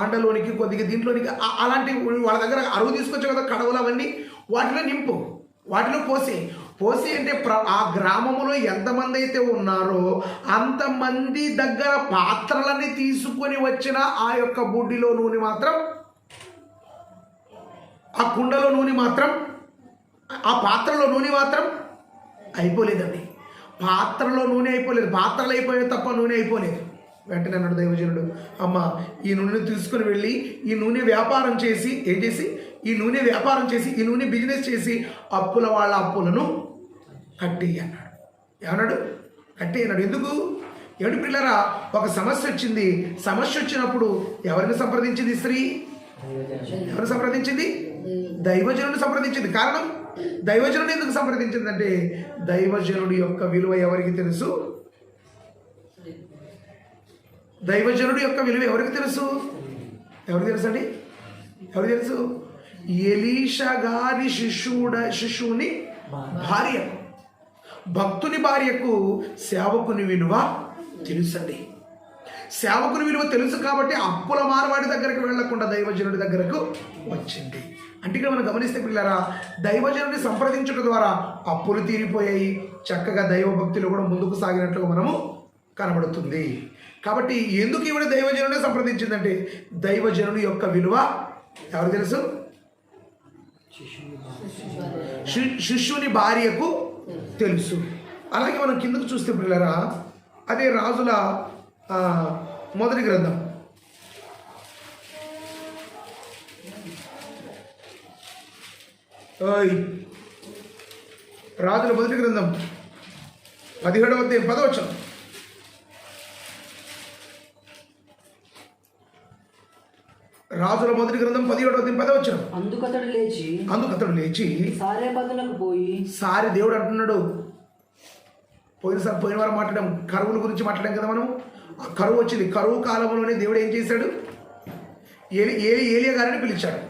Speaker 2: ఆండలోనికి, కొద్దిగా దీంట్లోనికి, అలాంటి వాళ్ళ దగ్గర అరువు తీసుకొచ్చే కదా కడవలు, అవన్నీ వాటిలో నింపు, వాటిలో పోసి అంటే ఆ గ్రామంలో ఎంతమంది అయితే ఉన్నారో అంతమంది దగ్గర పాత్రలన్నీ తీసుకొని వచ్చిన ఆ యొక్క బుడ్డిలో నూనె మాత్రం, ఆ కుండలో నూనె మాత్రం, ఆ పాత్రలో నూనె మాత్రం అయిపోలేదండి. పాత్రలో నూనె అయిపోలేదు, పాత్రలు అయిపోయాయి తప్ప నూనె అయిపోలేదు. వెంటనే అన్నాడు దైవజనుడు, అమ్మ, ఈ నూనె తీసుకుని వెళ్ళి ఈ నూనె వ్యాపారం చేసి ఈ నూనె బిజినెస్ చేసి అప్పుల వాళ్ళ అప్పులను కట్టేయి అన్నాడు. ఏమన్నాడు? కట్టేయి అన్నాడు. ఎందుకు? ఏడు పిల్లరా, ఒక సమస్య వచ్చింది. సమస్య వచ్చినప్పుడు ఎవరిని సంప్రదించింది స్త్రీ? ఎవరిని సంప్రదించింది? దైవజనుడిని సంప్రదించింది. కారణం, దైవజనుడు ఎందుకు సంప్రదించిందంటే, దైవజనుడి యొక్క విలువ ఎవరికి తెలుసు? దైవజనుడి యొక్క విలువ ఎవరికి తెలుసు? ఎవరికి తెలుసు అండి? ఎవరికి తెలుసు? ఎలీషా గారి శిష్యుని భార్యకు, భక్తుని భార్యకు సేవకుని విలువ తెలుసండి. సేవకుని విలువ తెలుసు కాబట్టి అప్పుల మారవాడి దగ్గరకు వెళ్లకుండా దైవజనుడి దగ్గరకు వచ్చింది. అంటే ఇక్కడ మనం గమనిస్తే పిల్లరా, దైవజనుడిని సంప్రదించడం ద్వారా అప్పులు తీరిపోయాయి, చక్కగా దైవభక్తులు కూడా ముందుకు సాగినట్లుగా మనము కనబడుతుంది. కాబట్టి ఎందుకు ఈవిడ దైవజనుడిని సంప్రదించిందంటే, దైవజనుడి యొక్క విలువ ఎవరు తెలుసు? శిష్యుని భార్యకు తెలుసు. అలాగే మనం కిందకు చూస్తే పిల్లరా, అదే రాజుల మొదటి గ్రంథం, రాజుల మొదటి గ్రంథం 17వ అధ్యాయం 10వ వచనం. రాజుల మొదటి గ్రంథం 17వ అధ్యాయం 10వ వచనం. అందుకతడు లేచి
Speaker 3: సారెపతునకు పోయి,
Speaker 2: సారి దేవుడు అంటున్నాడు, పోయిన వారం మాట్లాడాం, కరువుల గురించి మాట్లాడాం కదా మనం. ఆ కరువు వచ్చింది. కరువు కాలంలోనే దేవుడు ఏం చేశాడు? ఏలియా గారిని పిలిచాడు.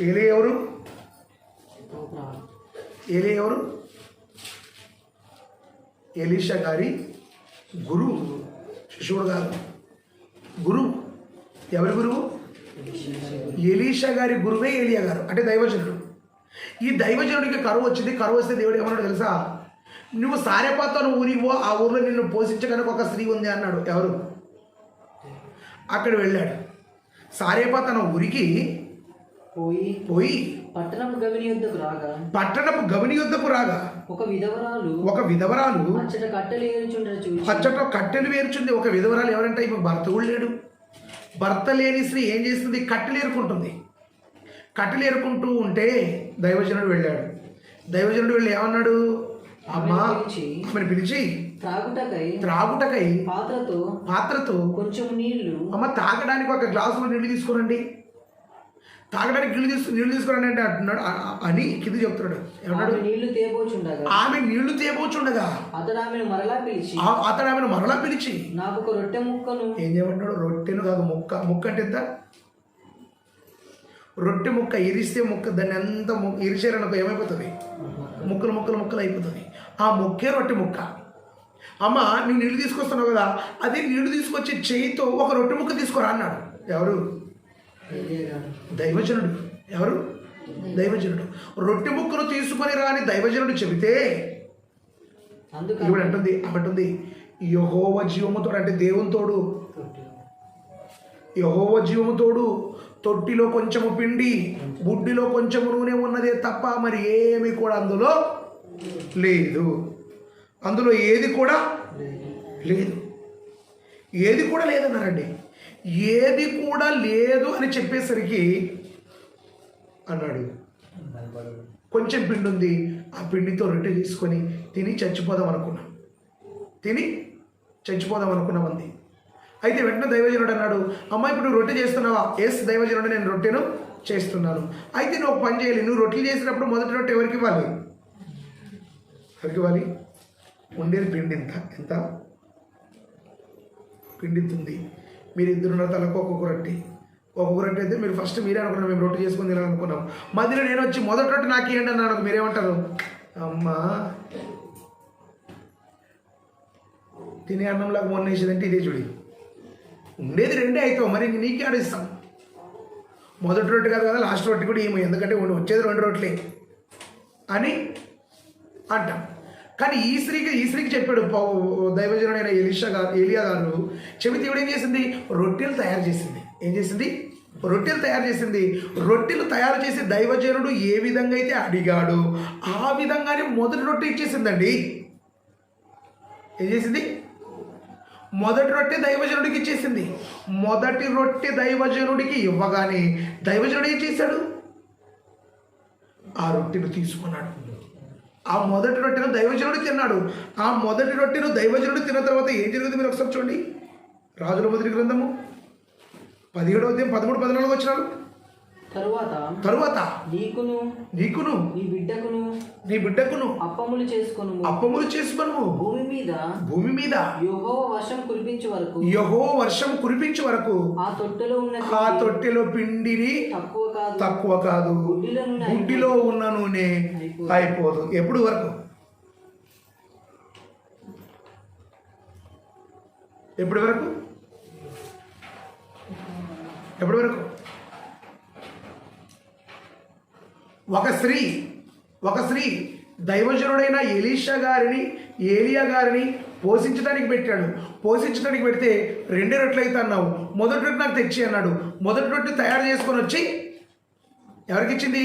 Speaker 2: ఏలియా ఎవరు? ఎలీషా గారి గురువు, శిష్యుడు కాదు, గురువు. ఎవరి గురువు? ఎలీషా గారి గురువే ఏలియా గారు, అంటే దైవజనుడు. ఈ దైవజనుడికి కరువు వచ్చింది. కరువు వస్తే దేవుడు ఏమన్నాడు తెలుసా? నువ్వు సారెపాతను ఊరికి పో, ఆ ఊరిలో నిన్ను పోషించడానికి ఒక స్త్రీ ఉంది అన్నాడు. ఎవరు? అక్కడ వెళ్ళాడు. సారెపాతన ఊరికి పోయి
Speaker 3: పట్టణపు గవిని యొద్దకు రాగా
Speaker 2: ఒక విధవరాలు
Speaker 3: అచ్చట
Speaker 2: కట్టెలు వేరుచుంది. ఒక విధవరాలు ఎవరంటే, ఇప్పుడు భర్త కూడా లేడు. భర్త లేని స్త్రీ ఏం చేస్తుంది? కట్టెలు ఏరుకుంటుంది. కట్టెలు ఏరుకుంటూ ఉంటే దైవజనుడు వెళ్ళాడు. దైవజనుడు వెళ్ళి ఏమన్నాడు? అమ్మా, ఆమెను పిలిచి త్రాగుటకై పాత్రతో కొంచెం నీళ్లు, అమ్మ తాగడానికి ఒక గ్లాసులో నీళ్లు తీసుకురండి, తాగడానికి నీళ్లు తీసుకురండి అంటే అంటున్నాడు అని కింద చెప్తున్నాడు. ఏమన్నాడు? ఆమె నీళ్లు తేబోచుండగా అతడు ఆమెను మరలా పిలిచి
Speaker 3: నాకు ఒక రొట్టె ముక్కను,
Speaker 2: ఏం చేయమంటాడు? రొట్టెను కాదు, ముక్క అంటే ఎంత? రొట్టె ముక్క ఇరిస్తే దాన్ని ఎంత ఇరిచారనుకో ఏమైపోతుంది? ముక్కలు అయిపోతుంది. ఆ ముక్కే రొట్టె ముక్క. అమ్మ, నువ్వు నీళ్లు తీసుకొస్తున్నావు కదా, అదే నీళ్లు తీసుకొచ్చే చేయితో ఒక రొట్టె ముక్క తీసుకురా అన్నాడు. ఎవరు? దైవజనుడు. ఎవరు? దైవజనుడు. రొట్టె ముక్కను తీసుకొని రాని దైవజనుడు చెబితే ఇప్పుడు అంటుంది యెహోవా జీవముతోడు, అంటే దేవుని తోడు, యెహోవా జీవముతోడు తొట్టిలో కొంచెము పిండి బుడ్డిలో కొంచెము నూనె ఉన్నదే తప్ప మరి ఏమి కూడా అందులో లేదు. అందులో ఏది కూడా లేదు. ఏది కూడా లేదన్నారండి. ఏది కూడా లేదు అని చెప్పేసరికి అన్నాడు, కొంచెం పిండి ఉంది, ఆ పిండితో రొట్టె తీసుకొని తిని చచ్చిపోదాం అనుకున్నాం అంది. అయితే వెంటనే దైవజనుడు అన్నాడు, అమ్మ ఇప్పుడు నువ్వు రొట్టె చేస్తున్నావా? ఎస్ దైవజనుడు, నేను రొట్టెను చేస్తున్నాను. అయితే నువ్వు ఒక పని చేయాలి, నువ్వు రొట్టెలు చేసినప్పుడు మొదటి రొట్టె ఎవరికి ఇవ్వాలి? ఉండేది పిండి ఎంత పిండి ఉంది. మీరు ఇద్దరున్న తలకు ఒక్కొక్క రొట్టె అయితే మీరు ఫస్ట్ మీరే అనుకున్నారు మేము రొట్టె చేసుకుని తినాలనుకున్నాం. మధ్యలో నేను వచ్చి మొదటి రొట్టె నాకు ఏంటి అన్నాను, మీరేమంటారు? అమ్మా తినే అన్నంలాగా మొన్నేసేదంటే ఇదే చూడి, ఉండేది రెండే అవుతావు, మరి నీకే ఆడిస్తాం. మొదటి రొట్టె కాదు కదా, లాస్ట్ రొట్టె కూడా ఏమో, ఎందుకంటే వచ్చేది 2 రొట్టెలే అని అంటాం. కానీ ఈ స్త్రీకి చెప్పాడు దైవజనుడైన ఏలియా గారు చెబితే ఇవిడ ఏం చేసింది? రొట్టెలు తయారు చేసింది. ఏం చేసింది? రొట్టెలు తయారు చేసింది. రొట్టెలు తయారు చేసి దైవజనుడు ఏ విధంగా అయితే అడిగాడు ఆ విధంగానే మొదటి రొట్టె ఇచ్చేసిందండి. ఏం చేసింది? మొదటి రొట్టె దైవజనుడికి ఇచ్చేసింది. మొదటి రొట్టె దైవజనుడికి ఇవ్వగానే దైవజనుడు ఏం చేశాడు? ఆ రొట్టెను తీసుకున్నాడు. ఆ మొదటి రొట్టెను దైవజనుడు తిన్నాడు. ఆ మొదటి రొట్టెను దైవజనుడు తిన్న తర్వాత ఏం జరిగింది మీరు ఒకసారి చూడండి. రాజుల మొదటి గ్రంథము 17వ అధ్యాయం 13, 14 వచనాలు. తరువాత నీకును నీ బిడ్డకును అప్పములు చేసుకొను భూమి మీద యెహోవా వర్షం కురిపించే వరకు ఆ తొట్టెలో పిండిని తక్కువ కాదు, బుడ్డిలో ఉన్న నూనె అయిపోదు. ఎప్పుడు వరకు? ఎప్పటి వరకు? ఒక స్త్రీ దైవజనుడైన ఏలియా గారిని పోషించడానికి పెడితే 2 రొట్టెలు అయితే అన్నావు, మొదటి రొట్టె నాకు తెచ్చి అన్నాడు. మొదటి రొట్టె తయారు చేసుకొని వచ్చి ఎవరికి ఇచ్చింది?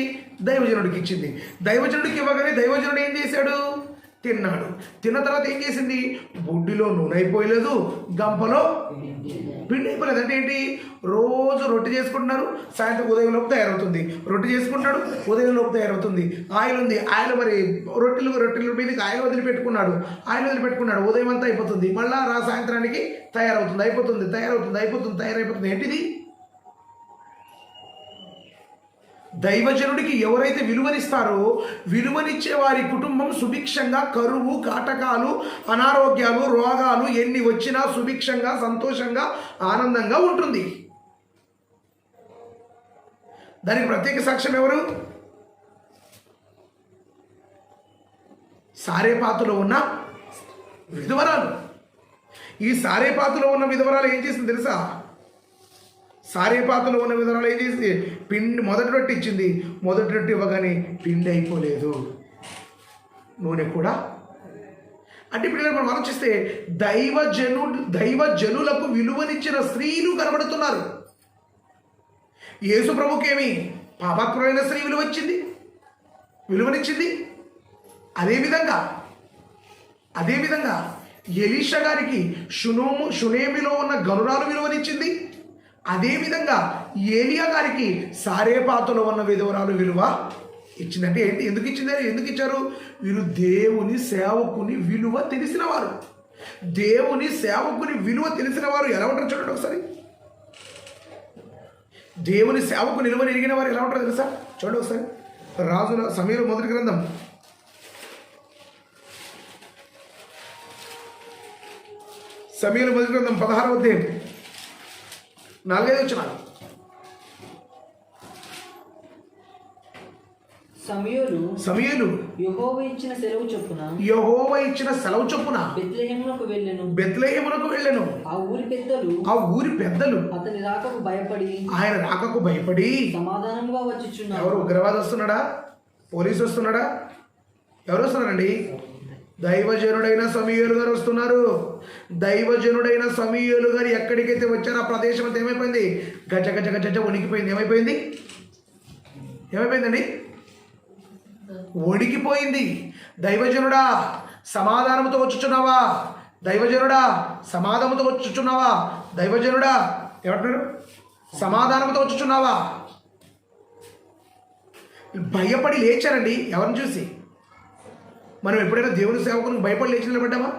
Speaker 2: దైవజనుడికి ఇచ్చింది. దైవజనుడికి ఇవ్వగానే దైవజనుడు ఏం చేశాడు? తిన్నాడు. తిన్న తర్వాత ఏం చేసింది? బుడ్డిలో నూనె అయిపోయలేదు, గంపలో పిండి అయిపోలేదు. అంటే ఏంటి? రోజు రొట్టె చేసుకుంటున్నారు, సాయంత్రం ఉదయంలోపు తయారవుతుంది. రొట్టె చేసుకుంటాడు, ఉదయంలోపు తయారవుతుంది. ఆయిల్ ఉంది, ఆయిల్ మరి రొట్టెల మీదకి ఆయిల్ వదిలిపెట్టుకున్నాడు, ఉదయం అంతా అయిపోతుంది. మళ్ళా సాయంత్రానికి తయారైపోతుంది. ఏంటిది? దైవజనుడికి ఎవరైతే విలువనిస్తారో విలువనిచ్చే వారి కుటుంబం సుభిక్షంగా, కరువు, కాటకాలు, అనారోగ్యాలు, రోగాలు ఎన్ని వచ్చినా సుభిక్షంగా, సంతోషంగా, ఆనందంగా ఉంటుంది. దానికి ప్రత్యేక సాక్ష్యం ఎవరు? సారేపాతులో ఉన్న విధవరాలు. ఈ సారేపాతులో ఉన్న విధవరాలు ఏం చేసింది తెలుసా? సారేపాతులో ఉన్న విధవరాలు ఏం చేసింది? పిండి మొదటి రొట్టె ఇచ్చింది. మొదటి రొట్టె ఇవ్వగానే పిండి అయిపోలేదు, నూనె కూడా. అంటే ఇప్పుడు మనం ఆలోచిస్తే దైవజనులకు విలువనిచ్చిన స్త్రీలు కనబడుతున్నారు. యేసు ప్రభుకేమి పాపాత్ములైన స్త్రీ విలువనిచ్చింది. అదేవిధంగా ఎలీషా గారికి షునేమిలో ఉన్న గనురాలు విలువనిచ్చింది. అదేవిధంగా ఏలియా గారికి సారేపాతులో ఉన్న విధవరాలు విలువ ఇచ్చిందంటే ఏంటి? ఎందుకు ఇచ్చారు? వీరు దేవుని సేవకుని విలువ తెలిసిన వారు. ఎలా ఉంటారు చూడండి ఒకసారి. దేవుని సేవకుని విలువ ఎరిగిన వారు ఎలా ఉంటారో తెలుసా? చూడండి ఒకసారి. రాజుల సమూయేలు మొదటి గ్రంథం 16వ అధ్యాయం 4-5 వచనాలు. సమూయేలు
Speaker 3: యెహోవా ఇచ్చిన సెలవు చొప్పున
Speaker 2: యెహోవా ఇచ్చిన సెలవు చొప్పున
Speaker 3: బెత్లెహేమునకు వెళ్ళెను. ఆ ఊరి పెద్దలు అతని
Speaker 2: ఆయన రాకకు భయపడి
Speaker 3: సమాధానంగా వచ్చుచున్నారు.
Speaker 2: ఎవరు ఉగ్రవాది వస్తున్నాడా? పోలీసు వస్తున్నాడా? ఎవరు వస్తున్నారండి? దైవజనుడైన సమూయేలు గారు వస్తున్నారు. దైవజనుడైన సమూయేలు గారు ఎక్కడికైతే వచ్చారో ఆ ప్రదేశం అంతా ఏమైపోయింది? గజ గజ గజ గజ వణికిపోయింది. ఏమైపోయిందండి? వణికిపోయింది. దైవజనుడా సమాధానంతో వచ్చుచున్నావా? దైవజనుడా సమాధానంతో వచ్చుచున్నావా? దైవజనుడా ఏమంటున్నారు? సమాధానంతో వచ్చుచున్నావా? భయపడి లేచారండి. ఎవరిని చూసి? మనం ఎప్పుడైనా దేవుని సేవకుని భయపడి లేచి నిలబడ్డామా?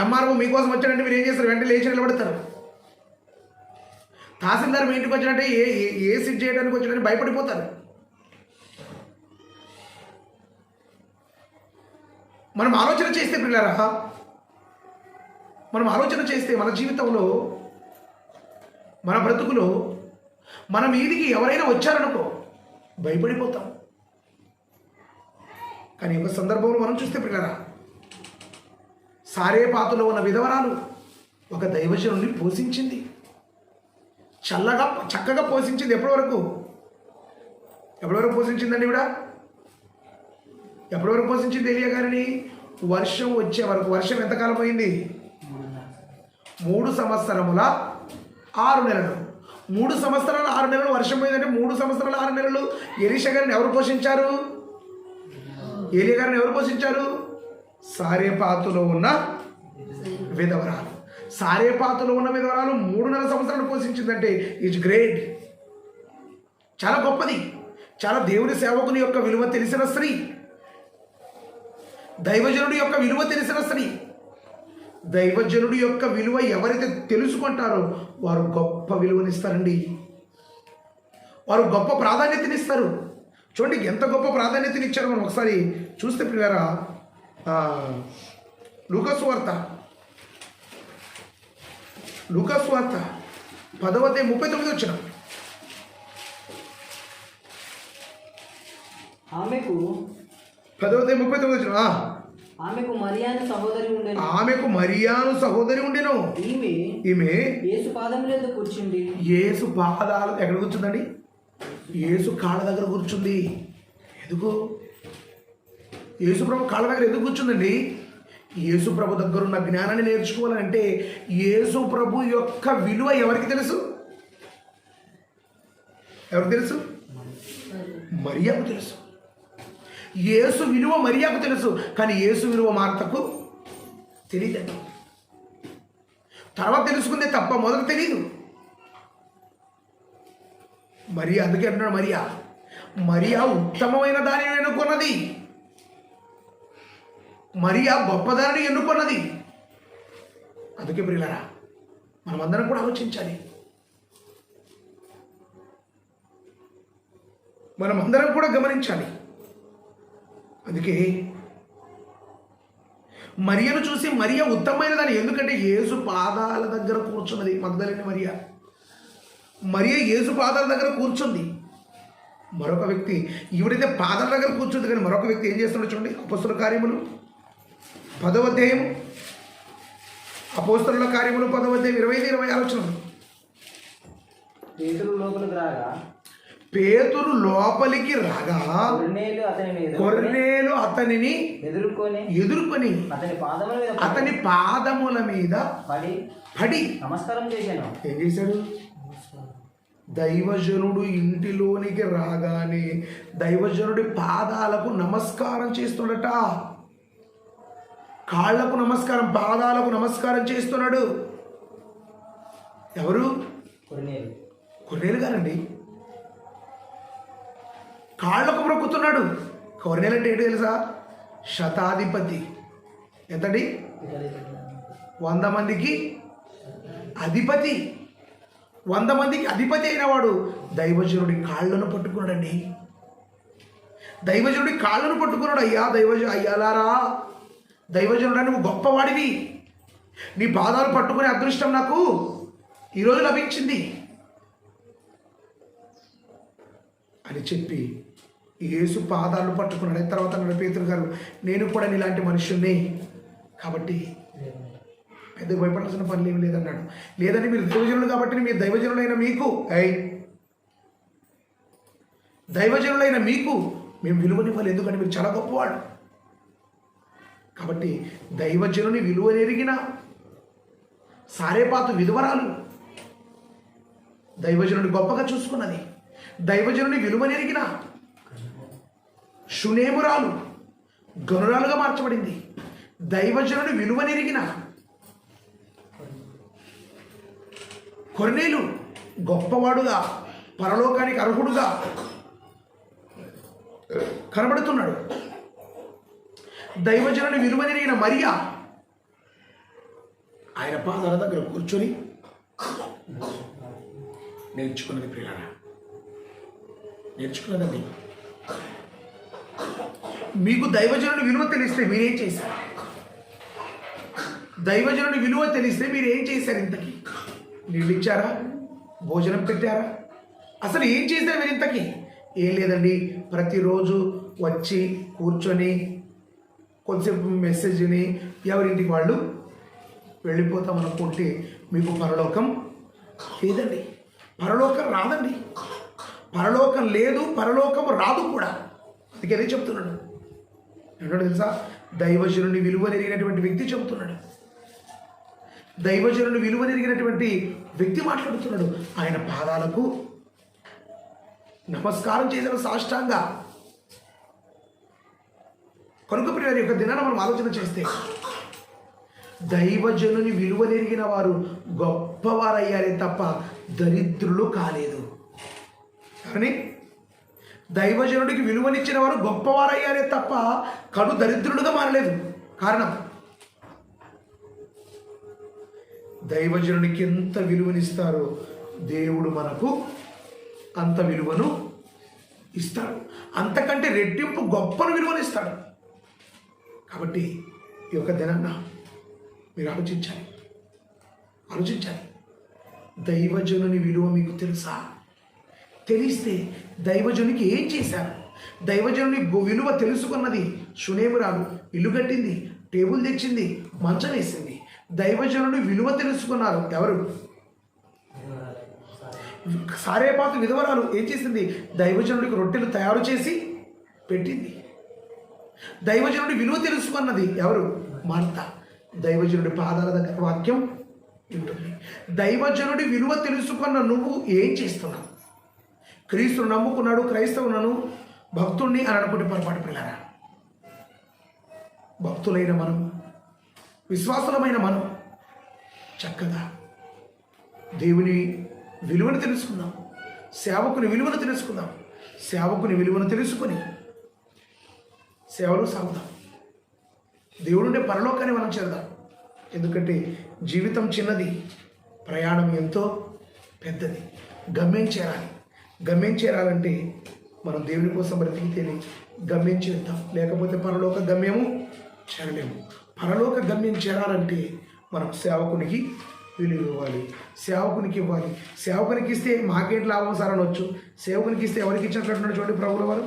Speaker 2: ఎంఆర్ఓ మీకోసం వచ్చాడంటే మీరు ఏం చేస్తారు? వెంటనే లేచి నిలబడతారు. తహసీల్దార్ మీ ఇంటికి వచ్చినట్టే ఏ సిట్ చేయడానికి వచ్చినట్టు భయపడిపోతారు. మనం ఆలోచన చేస్తే పిల్లరా, మనం ఆలోచన చేస్తే మన జీవితంలో, మన బ్రతుకులో మన మీదికి ఎవరైనా వచ్చారనుకో భయపడిపోతాం. కానీ ఒక సందర్భంలో మనం చూస్తే పిల్లరా, సారేపాతులో ఉన్న విధవరాలు ఒక దైవజనుని పోషించింది. చక్కగా పోషించింది. ఎప్పటి వరకు పోషించిందండి? ఎప్పటి వరకు పోషించింది ఎలియా గారిని? వర్షం వచ్చే వరకు. వర్షం ఎంతకాలం పోయింది? 3 సంవత్సరముల 6 నెలలు. 3 సంవత్సరాల 6 నెలలు వర్షం పోయిందంటే 3 సంవత్సరాల 6 నెలలు ఎలీషా గారిని ఎవరు పోషించారు? ఎలియా గారిని ఎవరు పోషించారు? సారేపాతులో ఉన్న విధవరాలు. సారేపాతులో ఉన్న విధవరాలు 3.5 సంవత్సరాలు పోషించిందంటే ఇట్స్ గ్రేట్. చాలా గొప్పది. చాలా దేవుని సేవకుని యొక్క విలువ తెలిసిన స్త్రీ, దైవజనుడి యొక్క విలువ తెలిసిన స్త్రీ. దైవజనుడి యొక్క విలువ ఎవరైతే తెలుసుకుంటారో వారు గొప్ప విలువనిస్తారండి. వారు గొప్ప ప్రాధాన్యతనిస్తారు. చూడండి ఎంత గొప్ప ప్రాధాన్యతనిచ్చారో మనం ఒకసారి చూస్తే పిల్లరా, లూకాసు వార్త 10:39 వచ్చిన.
Speaker 3: ఆమెకు
Speaker 2: 10:39 వచ్చిన.
Speaker 3: ఆమెకు మరియాను
Speaker 2: సహోదరి ఉండెను. ఈమె
Speaker 3: యేసు పాదముల యొద్ద కూర్చుండి.
Speaker 2: యేసు పాదాలు ఎక్కడ కూర్చుందండి? యేసు కాళ్ళ దగ్గర కూర్చుంది. ఎందుకు? యేసు ప్రభు కాళ్ళ దగ్గర ఎందుకు కూర్చుందండి? యేసు ప్రభు దగ్గర ఉన్న జ్ఞానాన్ని నేర్చుకోవాలంటే యేసు ప్రభు యొక్క విలువ ఎవరికి తెలుసు? మరియాకు తెలుసు. యేసు విలువ మరియాకు తెలుసు, కానీ యేసు విలువ మార్తకు తెలియదు. తర్వాత తెలుసుకుందే తప్ప మొదలు తెలియదు. మరియా, అందుకే అంటున్నాడు మరియా ఉత్తమమైన దానిని ఎన్నుకున్నది. మరియా గొప్పదానిని ఎన్నుకున్నది. అందుకే ప్రియులారా, మనమందరం కూడా ఆలోచించాలి. మనమందరం కూడా గమనించాలి. అందుకే మరియను చూసి మరియ ఉత్తమమైన దాని. ఎందుకంటే యేసు పాదాల దగ్గర కూర్చున్నది మగ్దలేని మరియ యేసు పాదాల దగ్గర కూర్చుంది. మరొక వ్యక్తి ఈవిడైతే పాదాల దగ్గర కూర్చుంది, కానీ మరొక వ్యక్తి ఏం చేస్తున్నాడు చూడండి. అపోస్తలుల కార్యములు 10వ అధ్యాయం, అపోస్తలుల కార్యములు 10వ అధ్యాయం 25-26 వచనం. పేతురు లోపలికి రాగా కొర్నేలు అతనిని ఎదుర్కొని అతని పాదముల మీద పడి
Speaker 3: నమస్కారం చేశాను.
Speaker 2: ఏం చేశాడు? దైవజనుడు ఇంటిలోనికి రాగానే దైవజనుడి పాదాలకు నమస్కారం చేస్తున్నట. కాళ్లకు నమస్కారం, పాదాలకు నమస్కారం చేస్తున్నాడు. ఎవరు? కొర్నేలు గారండి. కాళ్లకు మొక్కుతున్నాడు. కొర్నేలు అంటే ఏంటి తెలుసా? శతాధిపతి. ఎంతండి? 100 మందికి అధిపతి. 100 మందికి అధిపతి అయిన వాడు దైవజనుడి కాళ్ళను పట్టుకున్నాడండి. దైవజనుడి కాళ్ళను పట్టుకున్నాడు. అయ్యాలారా దైవజనుడా, నువ్వు గొప్పవాడివి, నీ పాదాలు పట్టుకునే అదృష్టం నాకు ఈరోజు లభించింది అని చెప్పి యేసు పాదాలు పట్టుకున్నాడు. అయిన తర్వాత అన్నాడు పేతురు గారు, నేను కూడా నీలాంటి మనుషుల్ని, కాబట్టి పెద్దగా భయపడాల్సిన పనులు ఏమి లేదన్నాడు. లేదని మీరు దైవజనులు కాబట్టి మీరు దైవజనులైన మీకు దైవజనులైన మీకు మేము విలువనివ్వాలి, ఎందుకంటే మీరు చాలా గొప్పవాడు. కాబట్టి దైవజనుని విలువనెరిగిన సారేపాతు విధవరాలు దైవజనుని గొప్పగా చూసుకున్నది. దైవజనుని విలువనెరిగిన షునేమురాలు గనురాలుగా మార్చబడింది. దైవజనుని విలువనెరిగిన కొర్నేలు గొప్పవాడుగా పరలోకానికి అర్హుడుగా కనబడుతున్నాడు. దైవజనుని విలువనెరిగిన మరియా ఆయన పాదాల దగ్గర కూర్చొని నేర్చుకున్నది. ప్రియారా, నేర్చుకున్నదండి. మీకు దైవజనుని విలువ తెలిస్తే మీరేం చేశారు? దైవజనుని విలువ తెలిస్తే మీరు ఏం చేశారు? ఇంతకీ నీళ్ళు ఇచ్చారా? భోజనం పెట్టారా? అసలు ఏం చేశారు మీరు ఇంతకీ? ఏం లేదండి, ప్రతిరోజు వచ్చి కూర్చొని కొంచెంసేపు మెసేజ్ని ఎవరింటికి వాళ్ళు వెళ్ళిపోతాం అనుకుంటే మీకు పరలోకం లేదండి, పరలోకం రాదండి. పరలోకం లేదు, పరలోకం రాదు కూడా. అందుకే అదే చెప్తున్నాడు. ఏంటో తెలుసా? దైవజనుని విలువనెరిగినటువంటి వ్యక్తి చెబుతున్నాడు. దైవజనుని విలువనెరిగినటువంటి వ్యక్తి మాట్లాడుతున్నాడు. ఆయన పాదాలకు నమస్కారం చేసిన సాష్టాంగ. కనుక ప్రియుల యొక్క దినాన్ని మనం ఆలోచన చేస్తే దైవజనుని విలువనెరిగిన వారు గొప్పవారయ్యారే తప్ప దరిద్రులు కాలేదు. కానీ దైవజనుడికి విలువనిచ్చిన వారు గొప్పవారయ్యారే తప్ప కడు దరిద్రులుగా మారలేదు. కారణం, దైవజనునికి ఎంత విలువనిస్తారో దేవుడు మనకు అంత విలువను ఇస్తాడు. అంతకంటే రెట్టింపు గొప్పను విలువనిస్తాడు. కాబట్టి ఈ యొక్క దినాన్న మీరు ఆలోచించాలి. దైవజనుని విలువ మీకు తెలుసా? తెలిస్తే దైవజనునికి ఏం చేశారు? దైవజనుని విలువ తెలుసుకున్నది షునేమురాలు. ఇల్లు కట్టింది, టేబుల్ తెచ్చింది, మంచం వేసింది. దైవజనుని విలువ తెలుసుకున్నారు ఎవరు? సారేపాతు విధవరాలు ఏం చేసింది? దైవజనుడికి రొట్టెలు తయారు చేసి పెట్టింది. దైవజనుడి విలువ తెలుసుకున్నది ఎవరు? మార్త. దైవజనుడి పాదాల దగ్గర వాక్యం ఉంటుంది. దైవజనుడి విలువ తెలుసుకున్న నువ్వు ఏం చేస్తున్నావు? క్రీస్తును నమ్ముకున్నాడు, క్రైస్తవులను, భక్తుణ్ణి అని అనుకుంటే పొరపాటు. పిల్లరా, భక్తులైన మనం, విశ్వాసులమైన మనం చక్కగా దేవుని విలువను తెలుసుకుందాం. సేవకుని విలువను తెలుసుకుందాం. సేవకుని విలువను తెలుసుకొని సేవలు సాగుదాం. దేవుడుండే పరలోకాన్ని మనం చేద్దాం. ఎందుకంటే జీవితం చిన్నది, ప్రయాణం ఎంతో పెద్దది. గమ్యం చేరాలంటే మనం దేవుని కోసం బ్రతికితేనే గమ్యం చేద్దాం. లేకపోతే పరలోక గమ్యము చేరలేము. పరలోక గమ్యం చేరాలంటే మనం సేవకునికి విలువ ఇవ్వాలి, సేవకునికి ఇవ్వాలి. సేవకునికి ఇస్తే మాకేంటి లాభం సార్ అనొచ్చు. సేవకునికి ఇస్తే ఎవరికి ఇచ్చినట్టు చూడండి ప్రభువుల వారు.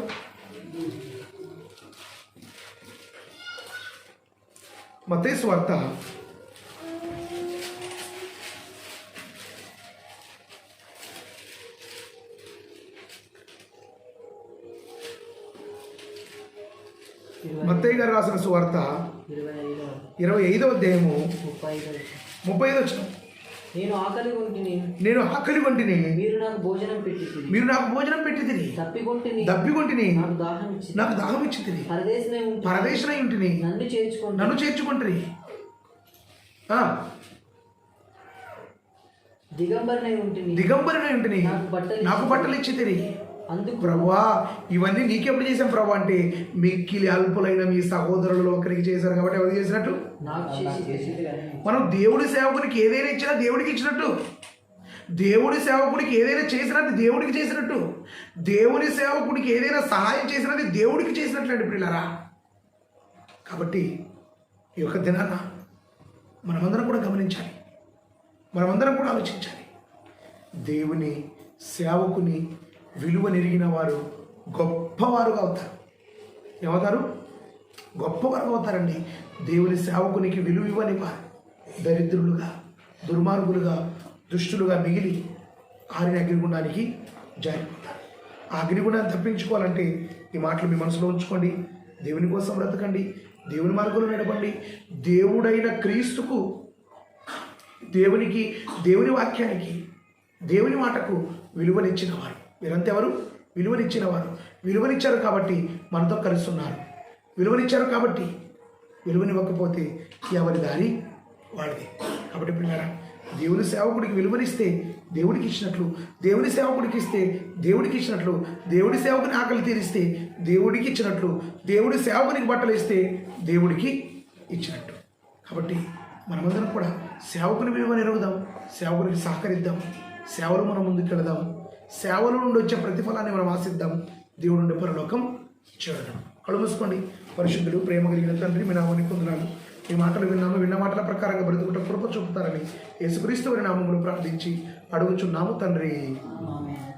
Speaker 2: మత్తయి సువార్త
Speaker 3: 25
Speaker 2: గారు రాసిన సువార్త 25వ అధ్యాయము 35 వచ్చిన.
Speaker 3: నేను ఆకలి
Speaker 2: వంటిని
Speaker 3: మీరు నాకు భోజనం పెట్టితిరి.
Speaker 2: దప్పికొంటిని నాకు దాహం ఇచ్చితిరి. పరదేశినై ఉంటిని నన్ను చేర్చుకుంటుని. దిగంబరినై ఉంటిని నాకు బట్టలు ఇచ్చితిరి. అందుకు ప్రభువా, ఇవన్నీ నీకెప్పుడు చేశాం ప్రభు అంటే మిక్కిలి అల్పులైన మీ సహోదరులలో ఒకరికి చేశారు కాబట్టి ఎవరు చేసినట్టు? మనం దేవుడి సేవకునికి ఏదైనా ఇచ్చినా దేవుడికి ఇచ్చినట్టు. దేవుడి సేవకుడికి ఏదైనా చేసినట్టు దేవుడికి చేసినట్టు. దేవుని సేవకుడికి ఏదైనా సహాయం చేసినది దేవుడికి చేసినట్లండి పిల్లరా. కాబట్టి ఈ యొక్క దినాన మనమందరం కూడా గమనించాలి, మనమందరం కూడా ఆలోచించాలి. దేవుని సేవకుని విలువ నెరిగిన వారు గొప్పవారుగా అవుతారు. ఏమవుతారు? గొప్పవారుగా అవుతారండి. దేవుని సేవకునికి విలువ ఇవ్వని వారు దరిద్రులుగా, దుర్మార్గులుగా, దుష్టులుగా మిగిలి ఆరిన అగ్నిగుండానికి జారిపోతారు. ఆ అగ్నిగుండాన్ని తప్పించుకోవాలంటే ఈ మాటలు మీ మనసులో ఉంచుకోండి. దేవుని కోసం బ్రతకండి, దేవుని మార్గంలో నడపండి. దేవుడైన క్రీస్తుకు, దేవునికి, దేవుని వాక్యానికి, దేవుని మాటకు విలువనిచ్చిన వారు మీరంతా ఎవరు? విలువనిచ్చిన వారు. విలువనిచ్చారు కాబట్టి మనతో కలుస్తున్నారు. విలువనిచ్చారు కాబట్టి విలువనివ్వకపోతే ఎవరి దారి వాడిది. కాబట్టి పిల్లరా, దేవుని సేవకుడికి విలువనిస్తే దేవుడికి ఇచ్చినట్లు, దేవుని సేవకుడికి ఇస్తే దేవుడికి ఇచ్చినట్లు, దేవుడి సేవకుని ఆకలి తీరిస్తే దేవుడికి ఇచ్చినట్లు, దేవుడి సేవకునికి బట్టలు ఇస్తే దేవుడికి ఇచ్చినట్టు. కాబట్టి మనమందరం కూడా సేవకుని విలువ ఎరుగుదాం, సేవకునికి సహకరిద్దాం, సేవలు మనం ముందుకు వెళదాం, సేవల నుండి వచ్చే ప్రతిఫలాన్ని మనం ఆశిద్దాం, దేవుడు నుండి పరలోకం చేరదాం. కళ్ళు మూసుకోండి. పరిశుద్ధుడు, ప్రేమ కలిగిన తండ్రి, మీ నామానికి వందనాలు. ఈ మాటలు విన్న మాటల ప్రకారంగా బ్రతుకుట కృప చూపుతారని యేసుక్రీస్తు వారి నామములో ప్రార్థించి అడుగుచున్నాము తండ్రి.
Speaker 3: ఆమేన్.